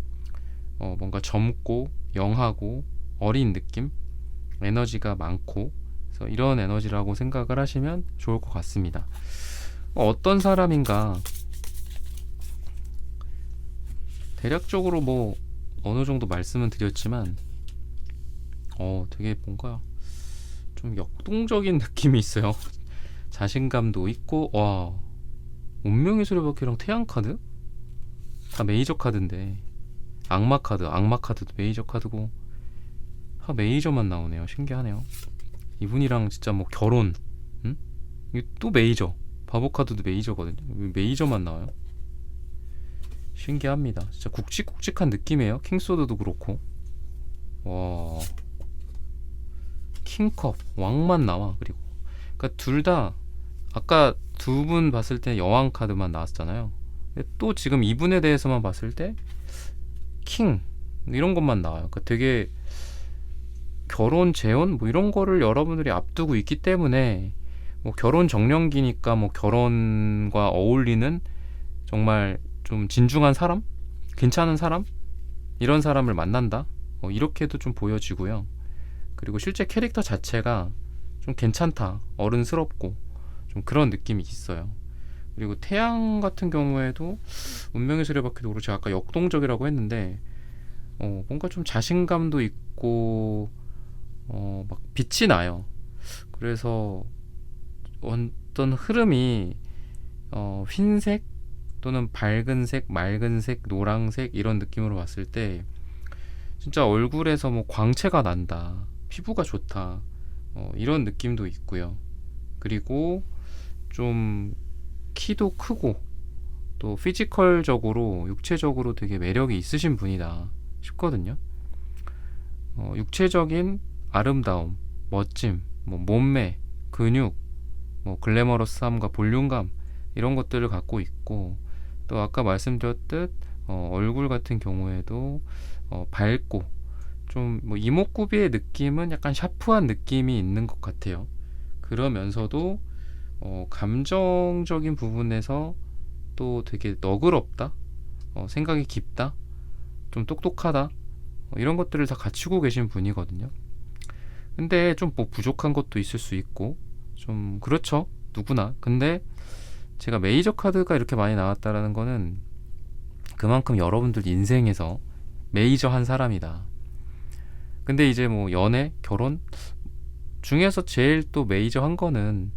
뭔가 젊고 영하고 어린 느낌? 에너지가 많고 그래서 이런 에너지라고 생각을 하시면 좋을 것 같습니다. 어떤 사람인가 대략적으로 뭐 어느 정도 말씀은 드렸지만 되게 뭔가 좀 역동적인 느낌이 있어요. 자신감도 있고 와 운명의 수레바퀴랑 태양 카드? 다 메이저 카드인데 악마 카드도 메이저 카드고 다 메이저만 나오네요. 신기하네요. 이분이랑 진짜 뭐 결혼 이게 또 메이저 바보 카드도 메이저거든요. 메이저만 나와요. 신기합니다. 진짜 굵직굵직한 느낌이에요. 킹소드도 그렇고 와 킹컵 왕만 나와. 그리고 그러니까 둘 다 아까 두 분 봤을 때 여왕 카드만 나왔잖아요. 근데 또 지금 이분에 대해서만 봤을 때 킹 이런 것만 나와요. 그러니까 되게 결혼 재혼 뭐 이런 거를 여러분들이 앞두고 있기 때문에 뭐 결혼 정년기니까 뭐 결혼과 어울리는 정말 좀 진중한 사람? 괜찮은 사람? 이런 사람을 만난다? 이렇게도 좀 보여지고요. 그리고 실제 캐릭터 자체가 좀 괜찮다, 어른스럽고 좀 그런 느낌이 있어요. 그리고 태양 같은 경우에도 운명의 수레바퀴도 그렇고 제가 아까 역동적이라고 했는데 뭔가 좀 자신감도 있고 막 빛이 나요. 그래서 어떤 흐름이 흰색 또는 밝은색, 맑은색, 노란색 이런 느낌으로 봤을 때 진짜 얼굴에서 뭐 광채가 난다, 피부가 좋다, 이런 느낌도 있고요. 그리고 좀 키도 크고 또 피지컬적으로 육체적으로 되게 매력이 있으신 분이다 싶거든요. 육체적인 아름다움, 멋짐, 뭐 몸매, 근육, 뭐 글래머러스함과 볼륨감 이런 것들을 갖고 있고, 또 아까 말씀드렸듯 얼굴 같은 경우에도 밝고 좀 뭐 이목구비의 느낌은 약간 샤프한 느낌이 있는 것 같아요. 그러면서도 감정적인 부분에서 또 되게 너그럽다, 생각이 깊다, 좀 똑똑하다, 이런 것들을 다 갖추고 계신 분이거든요. 근데 좀 뭐 부족한 것도 있을 수 있고 좀 그렇죠, 누구나. 근데 제가 메이저 카드가 이렇게 많이 나왔다라는 거는 그만큼 여러분들 인생에서 메이저한 사람이다. 근데 이제 뭐 연애, 결혼 중에서 제일 또 메이저한 거는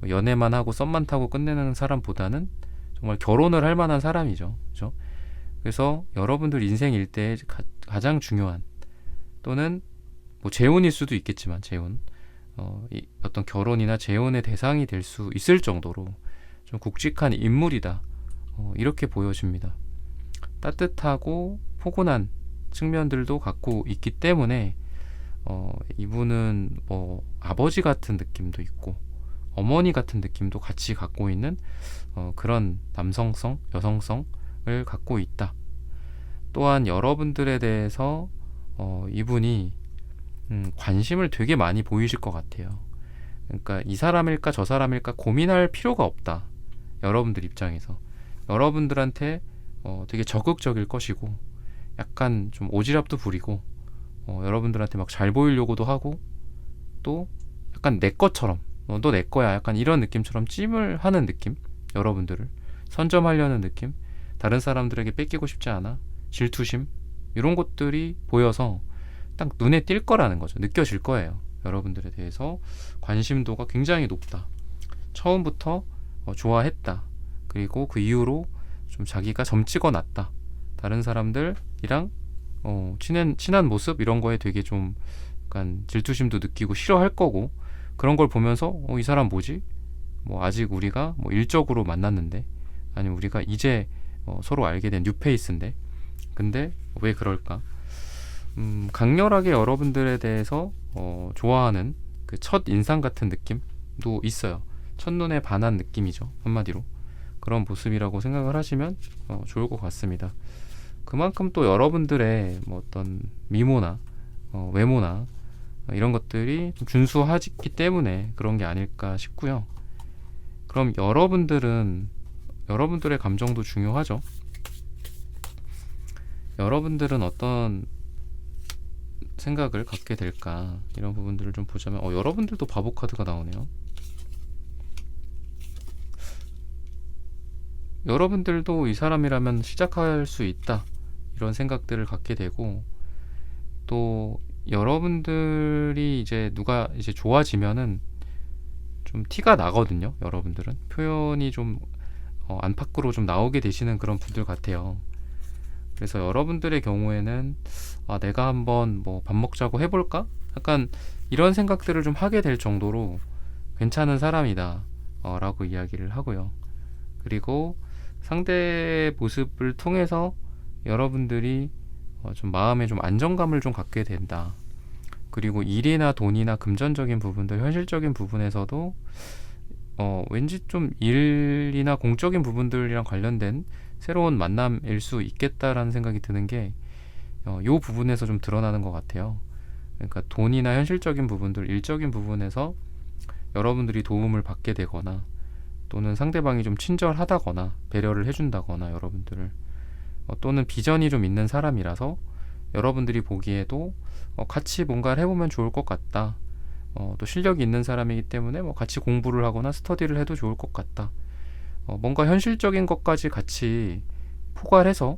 연애만 하고 썸만 타고 끝내는 사람보다는 정말 결혼을 할 만한 사람이죠. 그죠? 그래서 여러분들 인생 일대에 가장 중요한, 또는 뭐 재혼일 수도 있겠지만 재혼, 어떤 결혼이나 재혼의 대상이 될 수 있을 정도로 좀 굵직한 인물이다, 이렇게 보여집니다. 따뜻하고 포근한 측면들도 갖고 있기 때문에 이분은 뭐 아버지 같은 느낌도 있고 어머니 같은 느낌도 같이 갖고 있는 그런 남성성, 여성성을 갖고 있다. 또한 여러분들에 대해서 이분이 관심을 되게 많이 보이실 것 같아요. 그러니까 이 사람일까 저 사람일까 고민할 필요가 없다. 여러분들 입장에서 여러분들한테 되게 적극적일 것이고, 약간 좀 오지랖도 부리고, 여러분들한테 막 잘 보이려고도 하고, 또 약간 내 것처럼 너 내 거야, 약간 이런 느낌처럼 찜을 하는 느낌, 여러분들을 선점하려는 느낌, 다른 사람들에게 뺏기고 싶지 않아, 질투심, 이런 것들이 보여서 딱 눈에 띌 거라는 거죠. 느껴질 거예요. 여러분들에 대해서 관심도가 굉장히 높다, 처음부터 좋아했다, 그리고 그 이후로 좀 자기가 점 찍어놨다, 다른 사람들이랑 친한 모습 이런 거에 되게 좀 약간 질투심도 느끼고 싫어할 거고, 그런 걸 보면서 이 사람 뭐지? 뭐 아직 우리가 뭐 일적으로 만났는데, 아니 우리가 이제 서로 알게 된 뉴페이스인데, 근데 왜 그럴까? 강렬하게 여러분들에 대해서 좋아하는 그 첫 인상 같은 느낌도 있어요. 첫눈에 반한 느낌이죠, 한마디로. 그런 모습이라고 생각을 하시면 좋을 것 같습니다. 그만큼 또 여러분들의 뭐 어떤 미모나 외모나 이런 것들이 좀 준수하기 때문에 그런 게 아닐까 싶고요. 그럼 여러분들은, 여러분들의 감정도 중요하죠. 여러분들은 어떤 생각을 갖게 될까, 이런 부분들을 좀 보자면 여러분들도 바보 카드가 나오네요. 여러분들도 이 사람이라면 시작할 수 있다, 이런 생각들을 갖게 되고, 또 여러분들이 이제 누가 이제 좋아지면은 좀 티가 나거든요. 여러분들은 표현이 좀 안팎으로 좀 나오게 되시는 그런 분들 같아요. 그래서 여러분들의 경우에는 내가 한번 뭐 밥 먹자고 해볼까? 약간 이런 생각들을 좀 하게 될 정도로 괜찮은 사람이다, 라고 이야기를 하고요. 그리고 상대의 모습을 통해서 여러분들이 좀 마음에 좀 안정감을 좀 갖게 된다. 그리고 일이나 돈이나 금전적인 부분들, 현실적인 부분에서도 왠지 좀 일이나 공적인 부분들이랑 관련된 새로운 만남일 수 있겠다라는 생각이 드는 게 요 부분에서 좀 드러나는 것 같아요. 그러니까 돈이나 현실적인 부분들, 일적인 부분에서 여러분들이 도움을 받게 되거나 또는 상대방이 좀 친절하다거나 배려를 해준다거나 여러분들을 또는 비전이 좀 있는 사람이라서 여러분들이 보기에도 같이 뭔가를 해보면 좋을 것 같다. 또 실력이 있는 사람이기 때문에 뭐 같이 공부를 하거나 스터디를 해도 좋을 것 같다. 뭔가 현실적인 것까지 같이 포괄해서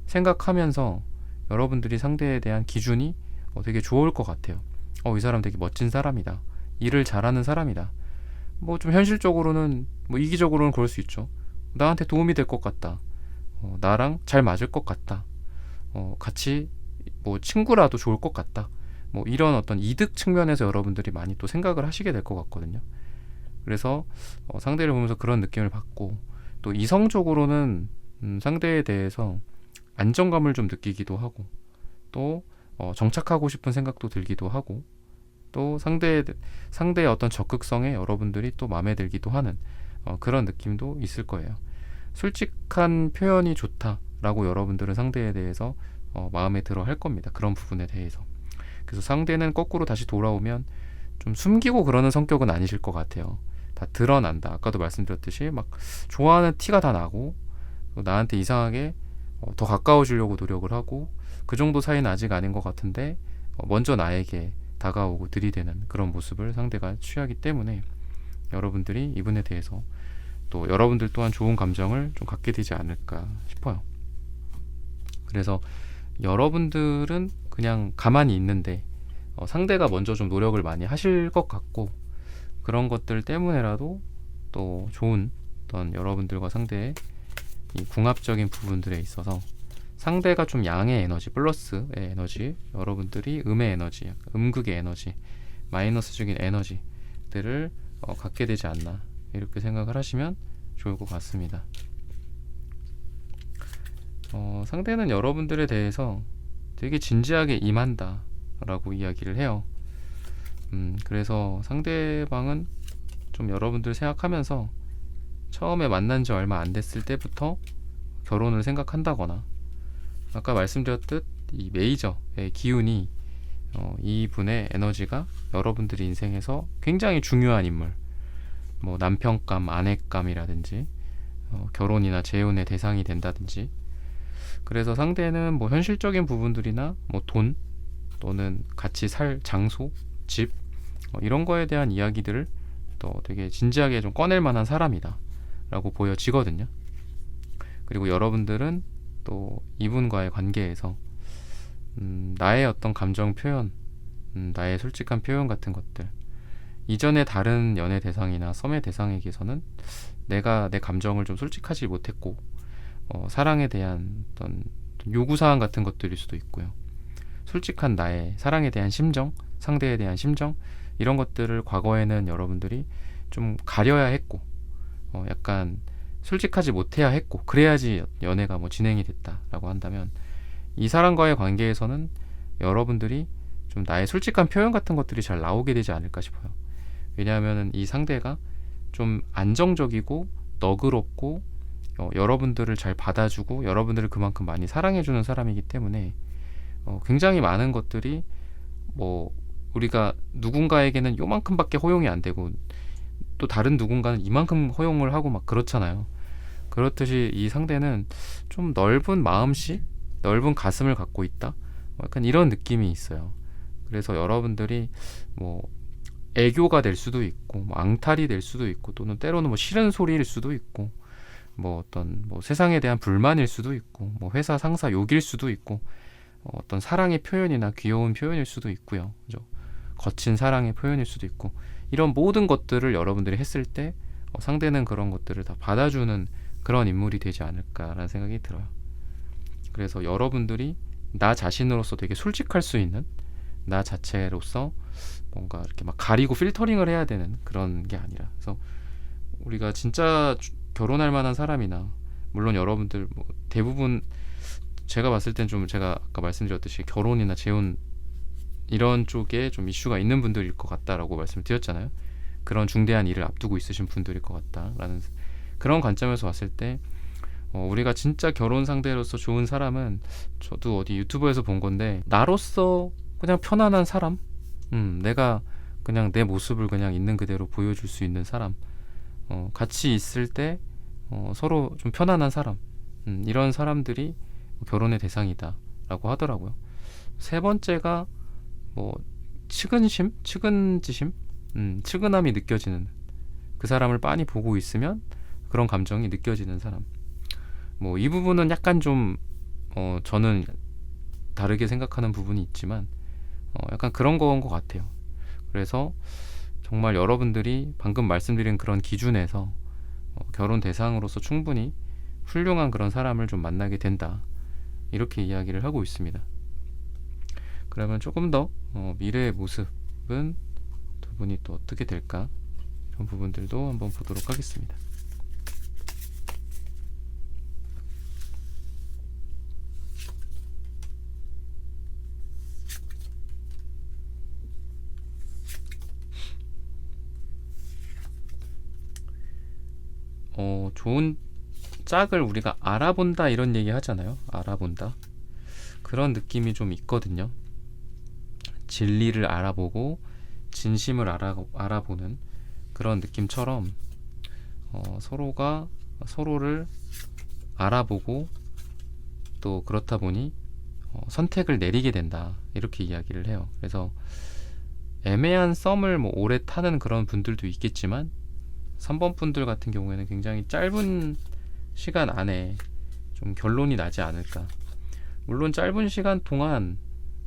생각하면서 여러분들이 상대에 대한 기준이 되게 좋을 것 같아요. 이 사람 되게 멋진 사람이다. 일을 잘하는 사람이다. 뭐 좀 현실적으로는 뭐 이기적으로는 그럴 수 있죠. 나한테 도움이 될 것 같다. 나랑 잘 맞을 것 같다. 같이 뭐 친구라도 좋을 것 같다. 뭐 이런 어떤 이득 측면에서 여러분들이 많이 또 생각을 하시게 될 것 같거든요. 그래서 상대를 보면서 그런 느낌을 받고 또 이성적으로는 상대에 대해서 안정감을 좀 느끼기도 하고 또 정착하고 싶은 생각도 들기도 하고 또 상대의 어떤 적극성에 여러분들이 또 마음에 들기도 하는 그런 느낌도 있을 거예요. 솔직한 표현이 좋다라고 여러분들은 상대에 대해서 마음에 들어 할 겁니다. 그런 부분에 대해서. 그래서 상대는 거꾸로 다시 돌아오면 좀 숨기고 그러는 성격은 아니실 것 같아요. 다 드러난다. 아까도 말씀드렸듯이 막 좋아하는 티가 다 나고 나한테 이상하게 더 가까워지려고 노력을 하고 그 정도 사이는 아직 아닌 것 같은데 먼저 나에게 다가오고 들이대는 그런 모습을 상대가 취하기 때문에 여러분들이 이분에 대해서 또 여러분들 또한 좋은 감정을 좀 갖게 되지 않을까 싶어요. 그래서 여러분들은 그냥 가만히 있는데 상대가 먼저 좀 노력을 많이 하실 것 같고 그런 것들 때문에라도 또 좋은 어떤 여러분들과 상대의 이 궁합적인 부분들에 있어서 상대가 좀 양의 에너지, 플러스의 에너지, 여러분들이 음의 에너지, 음극의 에너지, 마이너스적인 에너지들을 갖게 되지 않나 이렇게 생각을 하시면 좋을 것 같습니다. 상대는 여러분들에 대해서 되게 진지하게 임한다 라고 이야기를 해요. 그래서 상대방은 좀 여러분들 생각하면서 처음에 만난 지 얼마 안 됐을 때부터 결혼을 생각한다거나 아까 말씀드렸듯 이 메이저의 기운이 이분의 에너지가 여러분들의 인생에서 굉장히 중요한 인물, 뭐 남편감, 아내감이라든지 결혼이나 재혼의 대상이 된다든지 그래서 상대는 뭐 현실적인 부분들이나 뭐 돈 또는 같이 살 장소, 집 이런 거에 대한 이야기들을 또 되게 진지하게 좀 꺼낼 만한 사람이다 라고 보여지거든요. 그리고 여러분들은 또 이분과의 관계에서 나의 어떤 감정 표현, 나의 솔직한 표현 같은 것들 이전에 다른 연애 대상이나 썸의 대상에게서는 내가 내 감정을 좀 솔직하지 못했고 사랑에 대한 어떤 요구사항 같은 것들일 수도 있고요. 솔직한 나의 사랑에 대한 심정, 상대에 대한 심정 이런 것들을 과거에는 여러분들이 좀 가려야 했고 약간 솔직하지 못해야 했고 그래야지 연애가 뭐 진행이 됐다라고 한다면 이 사람과의 관계에서는 여러분들이 좀 나의 솔직한 표현 같은 것들이 잘 나오게 되지 않을까 싶어요. 왜냐하면 이 상대가 좀 안정적이고 너그럽고 여러분들을 잘 받아주고 여러분들을 그만큼 많이 사랑해주는 사람이기 때문에 굉장히 많은 것들이 뭐 우리가 누군가에게는 요만큼밖에 허용이 안 되고 또 다른 누군가는 이만큼 허용을 하고 막 그렇잖아요. 그렇듯이 이 상대는 좀 넓은 마음씨, 넓은 가슴을 갖고 있다. 약간 이런 느낌이 있어요. 그래서 여러분들이 뭐 애교가 될 수도 있고 뭐 앙탈이 될 수도 있고 또는 때로는 뭐 싫은 소리일 수도 있고 뭐 어떤 뭐 세상에 대한 불만일 수도 있고 뭐 회사 상사 욕일 수도 있고 어떤 사랑의 표현이나 귀여운 표현일 수도 있고요. 그죠? 거친 사랑의 표현일 수도 있고 이런 모든 것들을 여러분들이 했을 때 상대는 그런 것들을 다 받아주는 그런 인물이 되지 않을까라는 생각이 들어요. 그래서 여러분들이 나 자신으로서 되게 솔직할 수 있는 나 자체로서 뭔가 이렇게 막 가리고 필터링을 해야 되는 그런 게 아니라 그래서 우리가 진짜 결혼할 만한 사람이나 물론 여러분들 뭐 대부분 제가 봤을 땐 좀 제가 아까 말씀드렸듯이 결혼이나 재혼 이런 쪽에 좀 이슈가 있는 분들일 것 같다라고 말씀을 드렸잖아요. 그런 중대한 일을 앞두고 있으신 분들일 것 같다라는 그런 관점에서 봤을 때 우리가 진짜 결혼 상대로서 좋은 사람은 저도 어디 유튜브에서 본 건데 나로서 그냥 편안한 사람 내가 그냥 내 모습을 그냥 있는 그대로 보여줄 수 있는 사람, 같이 있을 때 서로 좀 편안한 사람, 이런 사람들이 결혼의 대상이다 라고 하더라고요. 세 번째가 뭐 측은지심, 측은함이 느껴지는, 그 사람을 빤히 보고 있으면 그런 감정이 느껴지는 사람. 뭐 이 부분은 약간 좀 저는 다르게 생각하는 부분이 있지만 약간 그런 거인 것 같아요. 그래서 정말 여러분들이 방금 말씀드린 그런 기준에서 결혼 대상으로서 충분히 훌륭한 그런 사람을 좀 만나게 된다, 이렇게 이야기를 하고 있습니다. 그러면 조금 더 미래의 모습은 두 분이 또 어떻게 될까, 그런 부분들도 한번 보도록 하겠습니다. 좋은 짝을 우리가 알아본다 이런 얘기 하잖아요. 알아본다, 그런 느낌이 좀 있거든요. 진리를 알아보고 진심을 알아보는 그런 느낌처럼 서로가 서로를 알아보고 또 그렇다 보니 선택을 내리게 된다, 이렇게 이야기를 해요. 그래서 애매한 썸을 뭐 오래 타는 그런 분들도 있겠지만 3번 분들 같은 경우에는 굉장히 짧은 시간 안에 좀 결론이 나지 않을까. 물론 짧은 시간 동안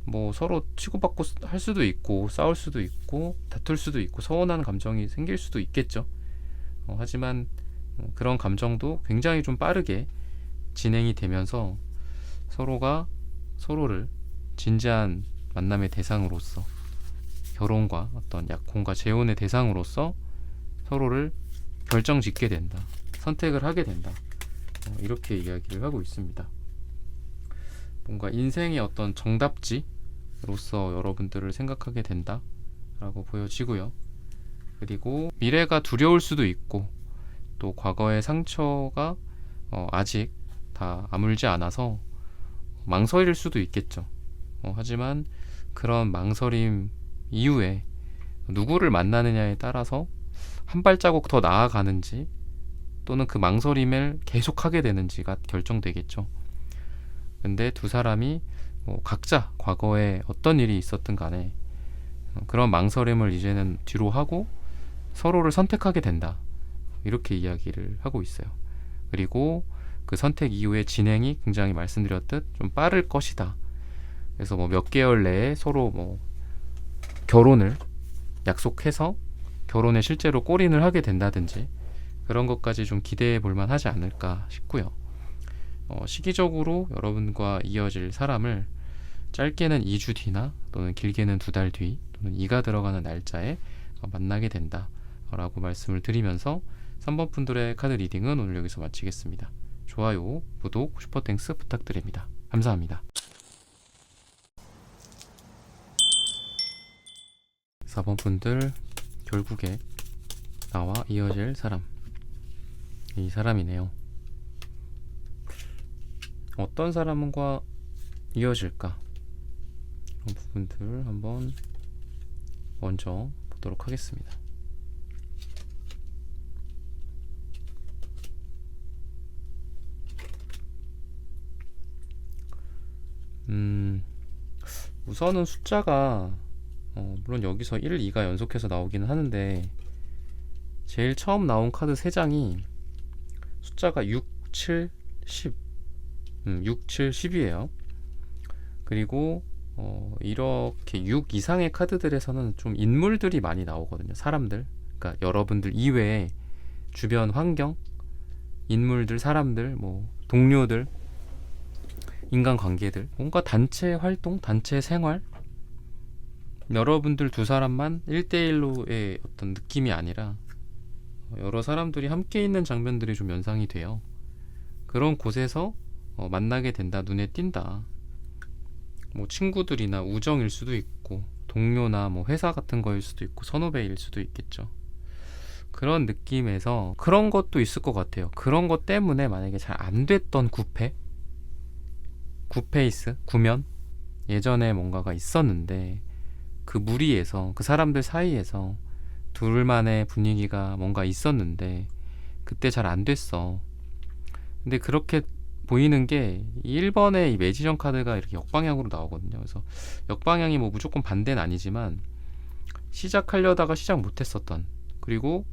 뭐 서로 치고받고 할 수도 있고, 싸울 수도 있고, 다툴 수도 있고, 서운한 감정이 생길 수도 있겠죠. 하지만 그런 감정도 굉장히 좀 빠르게 진행이 되면서 서로가 서로를 진지한 만남의 대상으로서, 결혼과 어떤 약혼과 재혼의 대상으로서 서로를 결정짓게 된다, 선택을 하게 된다, 이렇게 이야기를 하고 있습니다. 뭔가 인생의 어떤 정답지로서 여러분들을 생각하게 된다 라고 보여지고요. 그리고 미래가 두려울 수도 있고, 또 과거의 상처가 아직 다 아물지 않아서 망설일 수도 있겠죠. 하지만 그런 망설임 이후에 누구를 만나느냐에 따라서 한 발자국 더 나아가는지, 또는 그 망설임을 계속하게 되는지가 결정되겠죠. 근데 두 사람이 각자 과거에 어떤 일이 있었든 간에 그런 망설임을 이제는 뒤로 하고 서로를 선택하게 된다, 이렇게 이야기를 하고 있어요. 그리고 그 선택 이후의 진행이 굉장히 말씀드렸듯 좀 빠를 것이다. 그래서 뭐 몇 개월 내에 서로 뭐 결혼을 약속해서 결혼에 실제로 골인을 하게 된다든지, 그런 것까지 좀 기대해 볼 만하지 않을까 싶고요. 시기적으로 여러분과 이어질 사람을 짧게는 2주 뒤나 또는 길게는 2달 뒤 또는 이가 들어가는 날짜에 만나게 된다 라고 말씀을 드리면서 3번 분들의 카드 리딩은 오늘 여기서 마치겠습니다. 좋아요, 구독, 슈퍼땡스 부탁드립니다. 감사합니다. 4번 분들, 결국에 나와 이어질 사람, 이 사람이네요. 어떤 사람과 이어질까? 그런 부분들 한번 먼저 보도록 하겠습니다. 우선은 숫자가 물론 여기서 1, 2가 연속해서 나오기는 하는데, 제일 처음 나온 카드 3장이 숫자가 6, 7, 10 6, 7, 10이에요. 그리고 이렇게 6 이상의 카드들에서는 좀 인물들이 많이 나오거든요. 사람들, 그러니까 여러분들 이외에 주변 환경, 인물들, 사람들, 뭐 동료들, 인간관계들, 뭔가 단체 활동, 단체 생활, 여러분들 두 사람만 1대1로의 어떤 느낌이 아니라 여러 사람들이 함께 있는 장면들이 좀 연상이 돼요. 그런 곳에서 만나게 된다, 눈에 띈다. 뭐 친구들이나 우정일 수도 있고, 동료나 뭐 회사 같은 거일 수도 있고, 선후배일 수도 있겠죠. 그런 느낌에서 그런 것도 있을 것 같아요. 그런 것 때문에 만약에 잘 안 됐던 구페이스, 구면, 예전에 뭔가가 있었는데 그 무리에서 그 사람들 사이에서 둘만의 분위기가 뭔가 있었는데 그때 잘 안 됐어. 근데 그렇게 보이는 게 1번의 이 매지션 카드가 이렇게 역방향으로 나오거든요. 그래서 역방향이 뭐 무조건 반대는 아니지만 시작하려다가 시작 못했었던, 그리고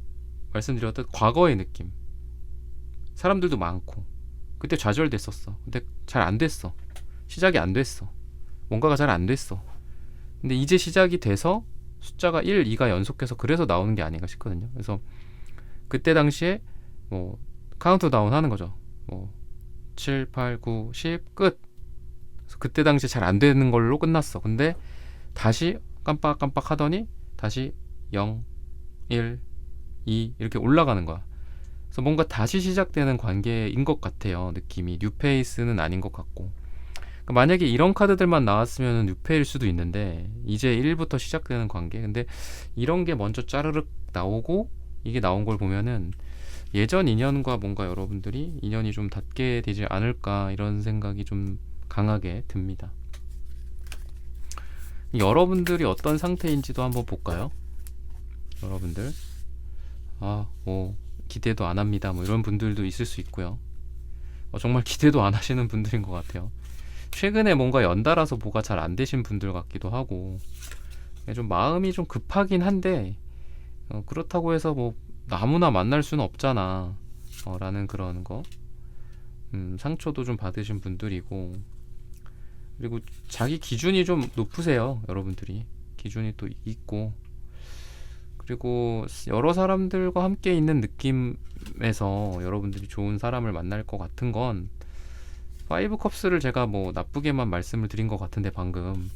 말씀드렸던 과거의 느낌. 사람들도 많고 그때 좌절됐었어. 근데 잘 안 됐어. 시작이 안 됐어. 뭔가가 잘 안 됐어. 근데 이제 시작이 돼서 숫자가 1, 2가 연속해서 그래서 나오는 게 아닌가 싶거든요. 그래서 그때 당시에 뭐 카운트다운 하는 거죠. 뭐 7, 8, 9, 10 끝. 그래서 그때 당시에 잘 안 되는 걸로 끝났어. 근데 다시 깜빡깜빡 하더니 다시 0, 1, 2 이렇게 올라가는 거야. 그래서 뭔가 다시 시작되는 관계인 것 같아요. 느낌이 뉴페이스는 아닌 것 같고. 그러니까 만약에 이런 카드들만 나왔으면 뉴페일 수도 있는데 이제 1부터 시작되는 관계. 근데 이런 게 먼저 짜르륵 나오고 이게 나온 걸 보면은 예전 인연과 뭔가 여러분들이 인연이 좀 닿게 되지 않을까, 이런 생각이 좀 강하게 듭니다. 여러분들이 어떤 상태인지도 한번 볼까요? 여러분들 뭐 기대도 안 합니다 뭐 이런 분들도 있을 수 있고요. 정말 기대도 안 하시는 분들인 것 같아요. 최근에 뭔가 연달아서 뭐가 잘 안 되신 분들 같기도 하고, 좀 마음이 좀 급하긴 한데 그렇다고 해서 뭐 아무나 만날 수는 없잖아 라는 그런 거. 상처도 좀 받으신 분들이고, 그리고 자기 기준이 좀 높으세요. 여러분들이 기준이 또 있고, 그리고 여러 사람들과 함께 있는 느낌에서 여러분들이 좋은 사람을 만날 것 같은 건, 5 컵스를 제가 뭐 나쁘게만 말씀을 드린 것 같은데 방금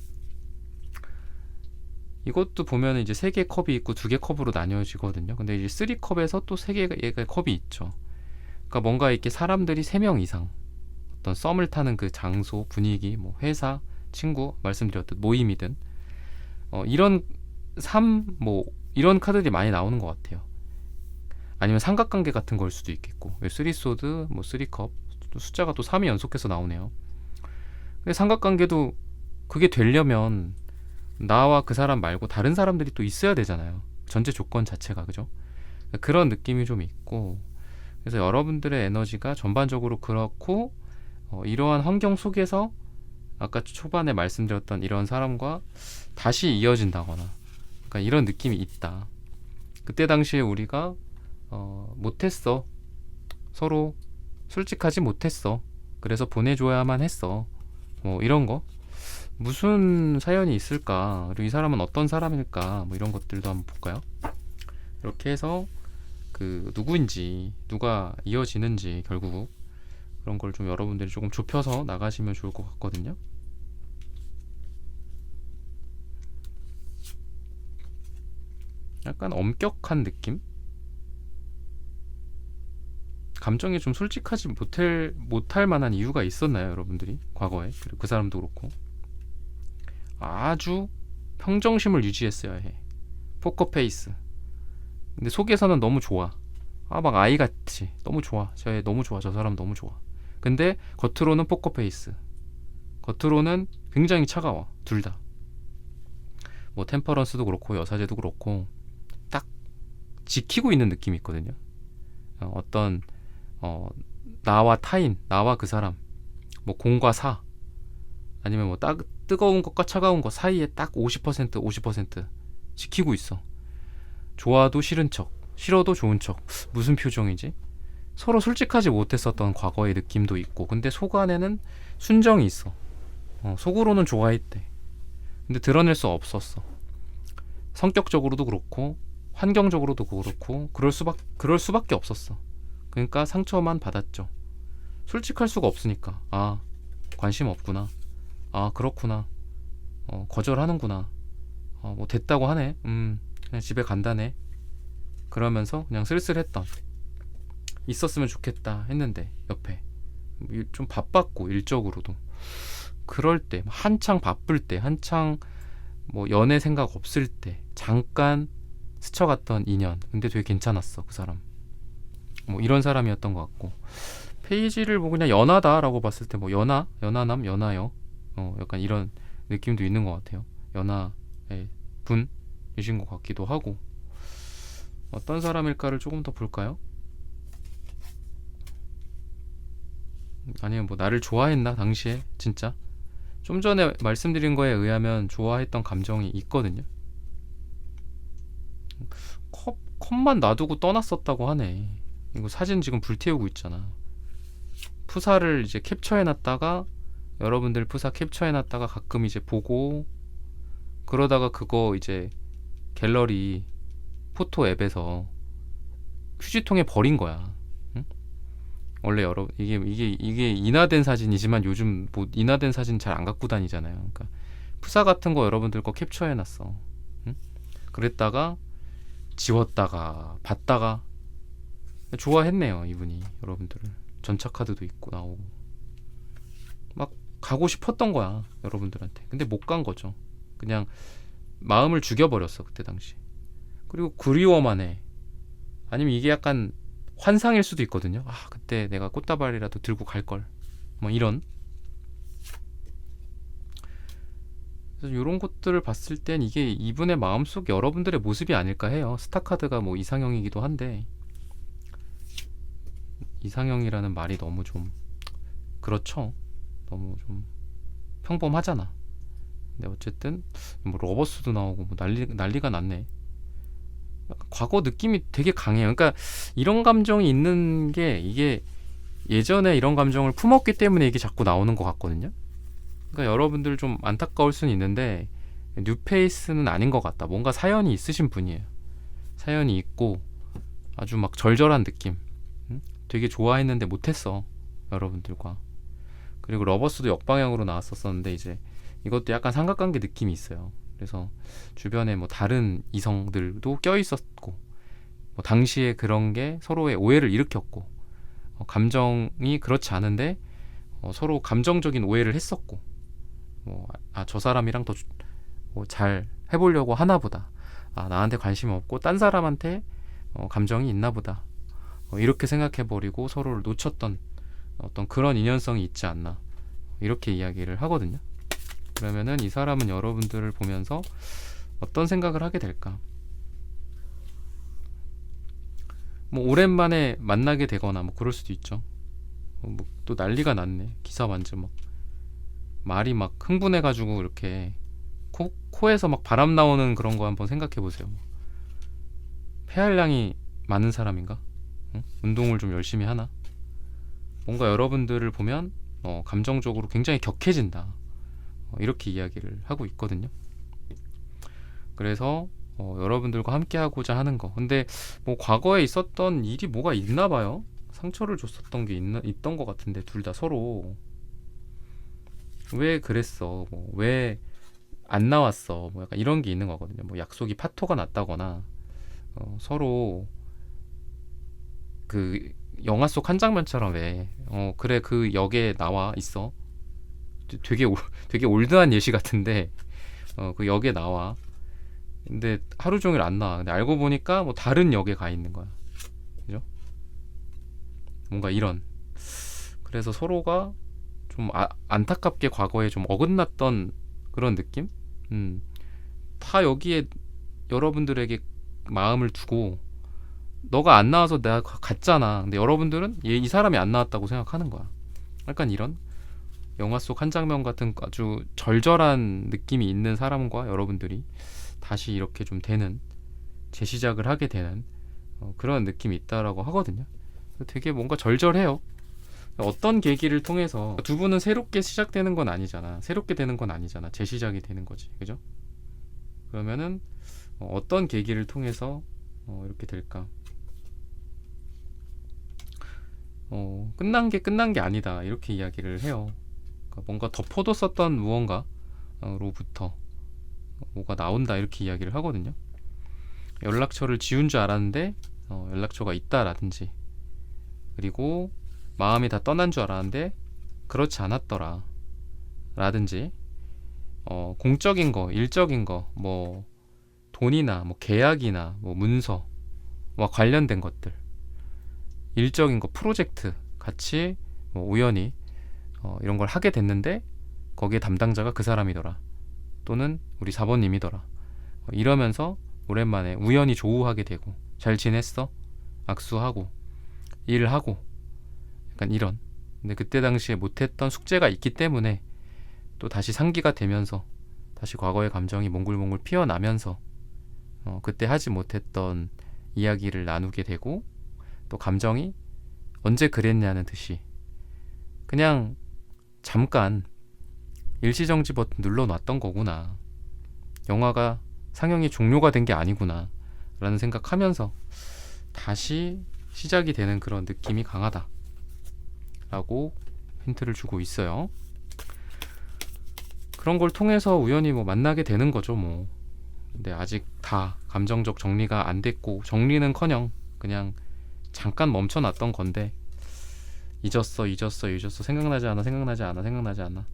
이것도 보면 이제 3개 컵이 있고 2개 컵으로 나뉘어지거든요. 근데 이제 3컵에서 또 3개의 컵이 있죠. 그러니까 뭔가 이렇게 사람들이 3명 이상 어떤 썸을 타는 그 장소, 분위기, 뭐 회사, 친구, 말씀드렸듯 모임이든 이런 뭐 이런 카드들이 많이 나오는 것 같아요. 아니면 삼각관계 같은 걸 수도 있겠고, 3소드, 뭐 3컵, 또 숫자가 또 3이 연속해서 나오네요. 근데 삼각관계도 그게 되려면 나와 그 사람 말고 다른 사람들이 또 있어야 되잖아요. 전제 조건 자체가, 그죠? 그런 느낌이 좀 있고, 그래서 여러분들의 에너지가 전반적으로 그렇고, 이러한 환경 속에서 아까 초반에 말씀드렸던 이런 사람과 다시 이어진다거나, 그러니까 이런 느낌이 있다. 그때 당시에 우리가 못했어. 서로 솔직하지 못했어. 그래서 보내줘야만 했어. 뭐 이런 거. 무슨 사연이 있을까? 그리고 이 사람은 어떤 사람일까? 뭐 이런 것들도 한번 볼까요? 이렇게 해서 그 누구인지, 누가 이어지는지 결국 그런 걸 좀 여러분들이 조금 좁혀서 나가시면 좋을 것 같거든요. 약간 엄격한 느낌? 감정에 좀 솔직하지 못할 만한 이유가 있었나요, 여러분들이? 과거에. 그리고 그 사람도 그렇고. 아주 평정심을 유지했어야 해. 포커페이스. 근데 속에서는 너무 좋아. 막 아이같이 너무 좋아. 너무 좋아. 저 사람 너무 좋아. 근데 겉으로는 포커페이스. 겉으로는 굉장히 차가워. 둘 다. 뭐 템퍼런스도 그렇고 여사제도 그렇고 딱 지키고 있는 느낌이 있거든요. 어떤 나와 타인, 나와 그 사람, 뭐 공과 사, 아니면 뭐 뜨거운 것과 차가운 것 사이에 딱 50% 50% 지키고 있어. 좋아도 싫은 척, 싫어도 좋은 척. 무슨 표정이지? 서로 솔직하지 못했었던 과거의 느낌도 있고, 근데 속 안에는 순정이 있어. 속으로는 좋아했대. 근데 드러낼 수 없었어. 성격적으로도 그렇고 환경적으로도 그렇고 그럴 수밖에 없었어. 그러니까 상처만 받았죠. 솔직할 수가 없으니까. 관심 없구나. 그렇구나. 거절하는구나. 뭐 됐다고 하네. 그냥 집에 간다네. 그러면서 그냥 쓸쓸했던, 있었으면 좋겠다 했는데 옆에 좀 바빴고 일적으로도 그럴 때, 한창 바쁠 때, 한창 뭐 연애 생각 없을 때 잠깐 스쳐갔던 인연. 근데 되게 괜찮았어 그 사람. 뭐 이런 사람이었던 것 같고, 페이지를 뭐 그냥 연하다라고 봤을 때 뭐 연하남, 연하여, 약간 이런 느낌도 있는 것 같아요. 연하의 분이신 것 같기도 하고. 어떤 사람일까를 조금 더 볼까요? 아니면 뭐 나를 좋아했나 당시에 진짜? 좀 전에 말씀드린 거에 의하면 좋아했던 감정이 있거든요. 컵만 놔두고 떠났었다고 하네. 이거 사진 지금 불태우고 있잖아. 푸사를 이제 캡처해놨다가, 여러분들 푸사 캡처해놨다가 가끔 이제 보고, 그러다가 그거 이제 갤러리 포토 앱에서 휴지통에 버린 거야. 응? 원래 이게 인화된 사진이지만 요즘 뭐 인화된 사진 잘 안 갖고 다니잖아요. 그러니까 푸사 같은 거 여러분들 거 캡처해놨어. 응? 그랬다가 지웠다가 봤다가 좋아했네요, 이분이. 여러분들을 전차 카드도 있고 나오고 막 가고 싶었던 거야, 여러분들한테. 근데 못 간 거죠. 그냥 마음을 죽여버렸어, 그때 당시. 그리고 그리워만 해. 아니면 이게 약간 환상일 수도 있거든요. 아, 그때 내가 꽃다발이라도 들고 갈걸, 뭐 이런. 그래서 이런 것들을 봤을 땐 이게 이분의 마음속 여러분들의 모습이 아닐까 해요. 스타카드가 뭐 이상형이기도 한데, 이상형이라는 말이 너무 좀 그렇죠. 너무 좀 평범하잖아. 근데 어쨌든 뭐 러버스도 나오고 뭐 난리가 났네. 약간 과거 느낌이 되게 강해요. 그러니까 이런 감정이 있는 게, 이게 예전에 이런 감정을 품었기 때문에 이게 자꾸 나오는 것 같거든요. 그러니까 여러분들 좀 안타까울 수는 있는데 뉴페이스는 아닌 것 같다. 뭔가 사연이 있으신 분이에요. 사연이 있고 아주 막 절절한 느낌. 응? 되게 좋아했는데 못했어, 여러분들과. 그리고 러버스도 역방향으로 나왔었는데 이제 이것도 약간 삼각관계 느낌이 있어요. 그래서 주변에 뭐 다른 이성들도 껴있었고, 뭐 당시에 그런 게 서로의 오해를 일으켰고, 감정이 그렇지 않은데 서로 감정적인 오해를 했었고, 뭐, 저 사람이랑 더 잘 해보려고 하나 보다. 나한테 관심 없고 딴 사람한테 감정이 있나 보다. 이렇게 생각해버리고 서로를 놓쳤던 어떤 그런 인연성이 있지 않나, 이렇게 이야기를 하거든요. 그러면은 이 사람은 여러분들을 보면서 어떤 생각을 하게 될까? 뭐 오랜만에 만나게 되거나 뭐 그럴 수도 있죠. 뭐 또 난리가 났네. 기사 완전 막 말이 막 흥분해가지고 이렇게 코에서 막 바람 나오는 그런 거 한번 생각해 보세요. 폐활량이 많은 사람인가? 응? 운동을 좀 열심히 하나? 뭔가 여러분들을 보면 감정적으로 굉장히 격해진다. 이렇게 이야기를 하고 있거든요. 그래서 여러분들과 함께 하고자 하는 거. 근데 뭐 과거에 있었던 일이 뭐가 있나 봐요. 상처를 줬었던 게 있던 것 같은데, 둘 다 서로 왜 그랬어, 뭐 왜 안 나왔어, 뭐 약간 이런 게 있는 거거든요. 뭐 약속이 파토가 났다거나, 서로 그 영화 속 한 장면처럼 왜 그래 그 역에 나와 있어. 되게 올드한 예시 같은데, 그 역에 나와. 근데 하루 종일 안 나와. 근데 알고 보니까 뭐 다른 역에 가 있는 거야. 그죠? 뭔가 이런. 그래서 서로가 좀 안타깝게 과거에 좀 어긋났던 그런 느낌? 다 여기에 여러분들에게 마음을 두고, 너가 안 나와서 내가 갔잖아. 근데 여러분들은 이 사람이 안 나왔다고 생각하는 거야. 약간 이런 영화 속 한 장면 같은 아주 절절한 느낌이 있는 사람과 여러분들이 다시 이렇게 좀 되는, 재시작을 하게 되는 그런 느낌이 있다라고 하거든요. 되게 뭔가 절절해요. 어떤 계기를 통해서, 두 분은 새롭게 시작되는 건 아니잖아. 새롭게 되는 건 아니잖아. 재시작이 되는 거지. 그죠? 그러면은 어떤 계기를 통해서 이렇게 될까? 끝난 게 아니다, 이렇게 이야기를 해요. 그러니까 뭔가 덮어뒀었던 무언가로부터 뭐가 나온다, 이렇게 이야기를 하거든요. 연락처를 지운 줄 알았는데 연락처가 있다라든지, 그리고 마음이 다 떠난 줄 알았는데 그렇지 않았더라 라든지, 공적인 거, 일적인 거, 뭐 돈이나 뭐 계약이나 뭐 문서와 관련된 것들, 일적인 거, 프로젝트 같이 뭐 우연히 이런 걸 하게 됐는데 거기에 담당자가 그 사람이더라, 또는 우리 사모님이더라. 이러면서 오랜만에 우연히 조우하게 되고 잘 지냈어? 악수하고 일하고 약간 이런. 근데 그때 당시에 못했던 숙제가 있기 때문에 또 다시 상기가 되면서 다시 과거의 감정이 몽글몽글 피어나면서 그때 하지 못했던 이야기를 나누게 되고 또 감정이 언제 그랬냐는 듯이 그냥 잠깐 일시정지 버튼 눌러놨던 거구나. 영화가 상영이 종료가 된 게 아니구나 라는 생각하면서 다시 시작이 되는 그런 느낌이 강하다 라고 힌트를 주고 있어요. 그런 걸 통해서 우연히 뭐 만나게 되는 거죠 뭐. 근데 아직 다 감정적 정리가 안 됐고 정리는커녕 그냥 잠깐 멈춰놨던 건데 잊었어 생각나지 않아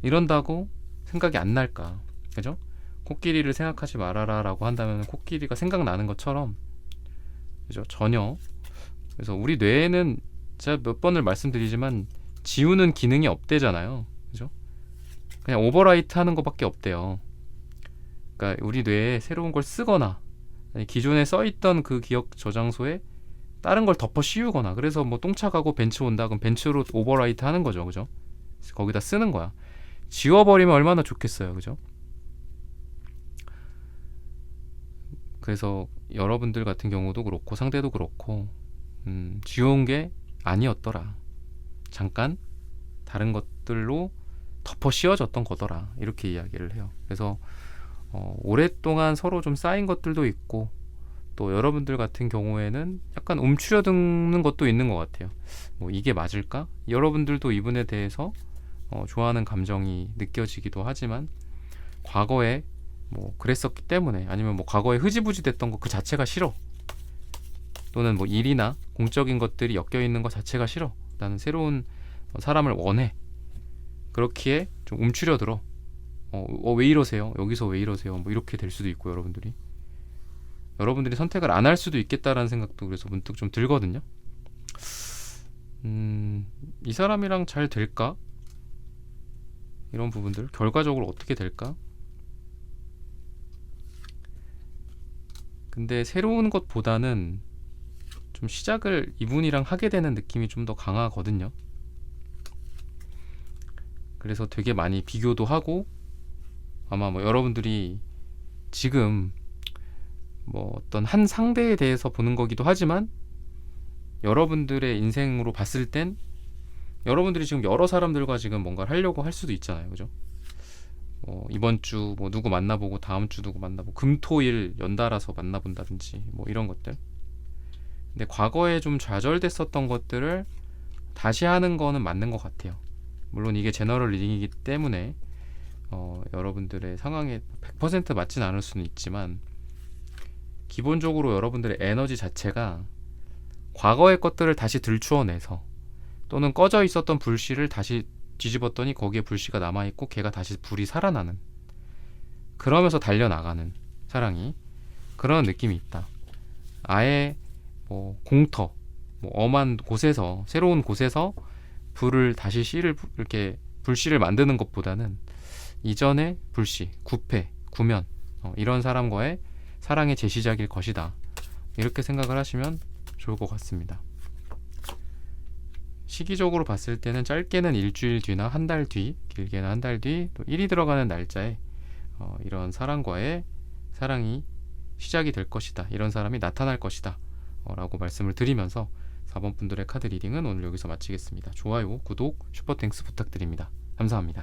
이런다고 생각이 안 날까. 그죠? 코끼리를 생각하지 말아라 라고 한다면 코끼리가 생각나는 것처럼, 그죠? 전혀. 그래서 우리 뇌에는 제가 몇 번을 말씀드리지만 지우는 기능이 없대잖아요. 그죠? 그냥 오버라이트 하는 것밖에 없대요. 그러니까 우리 뇌에 새로운 걸 쓰거나 아니 기존에 써있던 그 기억 저장소에 다른 걸 덮어 씌우거나, 그래서 뭐 똥차 가고 벤츠 온다 그럼 벤츠로 오버라이트 하는 거죠. 그죠? 거기다 쓰는 거야. 지워버리면 얼마나 좋겠어요. 그죠? 그래서 여러분들 같은 경우도 그렇고 상대도 그렇고 지운 게 아니었더라. 잠깐 다른 것들로 덮어 씌워졌던 거더라. 이렇게 이야기를 해요. 그래서 오랫동안 서로 좀 쌓인 것들도 있고 또 여러분들 같은 경우에는 약간 움츠려드는 것도 있는 것 같아요. 뭐 이게 맞을까? 여러분들도 이분에 대해서 좋아하는 감정이 느껴지기도 하지만 과거에 뭐 그랬었기 때문에, 아니면 뭐 과거에 흐지부지 됐던 거 그 자체가 싫어, 또는 뭐 일이나 공적인 것들이 엮여 있는 것 자체가 싫어, 나는 새로운 사람을 원해, 그렇기에 좀 움츠려들어. 왜 이러세요? 여기서 왜 이러세요? 뭐 이렇게 될 수도 있고, 여러분들이 선택을 안 할 수도 있겠다라는 생각도 그래서 문득 좀 들거든요. 이 사람이랑 잘 될까? 이런 부분들 결과적으로 어떻게 될까? 근데 새로운 것보다는 좀 시작을 이분이랑 하게 되는 느낌이 좀 더 강하거든요. 그래서 되게 많이 비교도 하고, 아마 뭐 여러분들이 지금 뭐 어떤 한 상대에 대해서 보는 거기도 하지만 여러분들의 인생으로 봤을 땐 여러분들이 지금 여러 사람들과 지금 뭔가를 하려고 할 수도 있잖아요. 그죠? 이번 주 뭐 누구 만나보고 다음 주 누구 만나보고 금토일 연달아서 만나본다든지 뭐 이런 것들. 근데 과거에 좀 좌절됐었던 것들을 다시 하는 거는 맞는 것 같아요. 물론 이게 제너럴 리딩이기 때문에 여러분들의 상황에 100% 맞진 않을 수는 있지만 기본적으로 여러분들의 에너지 자체가 과거의 것들을 다시 들추어내서, 또는 꺼져 있었던 불씨를 다시 뒤집었더니 거기에 불씨가 남아있고 걔가 다시 불이 살아나는, 그러면서 달려나가는 사랑이 그런 느낌이 있다. 아예 뭐 공터, 뭐 엄한 곳에서, 새로운 곳에서 불을 다시 이렇게 불씨를 만드는 것보다는 이전의 불씨, 구패, 구면, 이런 사람과의 사랑의 재시작일 것이다. 이렇게 생각을 하시면 좋을 것 같습니다. 시기적으로 봤을 때는 짧게는 일주일 뒤나 한 달 뒤, 길게는 한 달 뒤, 또 일이 들어가는 날짜에 이런 사람과의 사랑이 시작이 될 것이다, 이런 사람이 나타날 것이다 라고 말씀을 드리면서 4번 분들의 카드 리딩은 오늘 여기서 마치겠습니다. 좋아요, 구독, 슈퍼땡스 부탁드립니다. 감사합니다.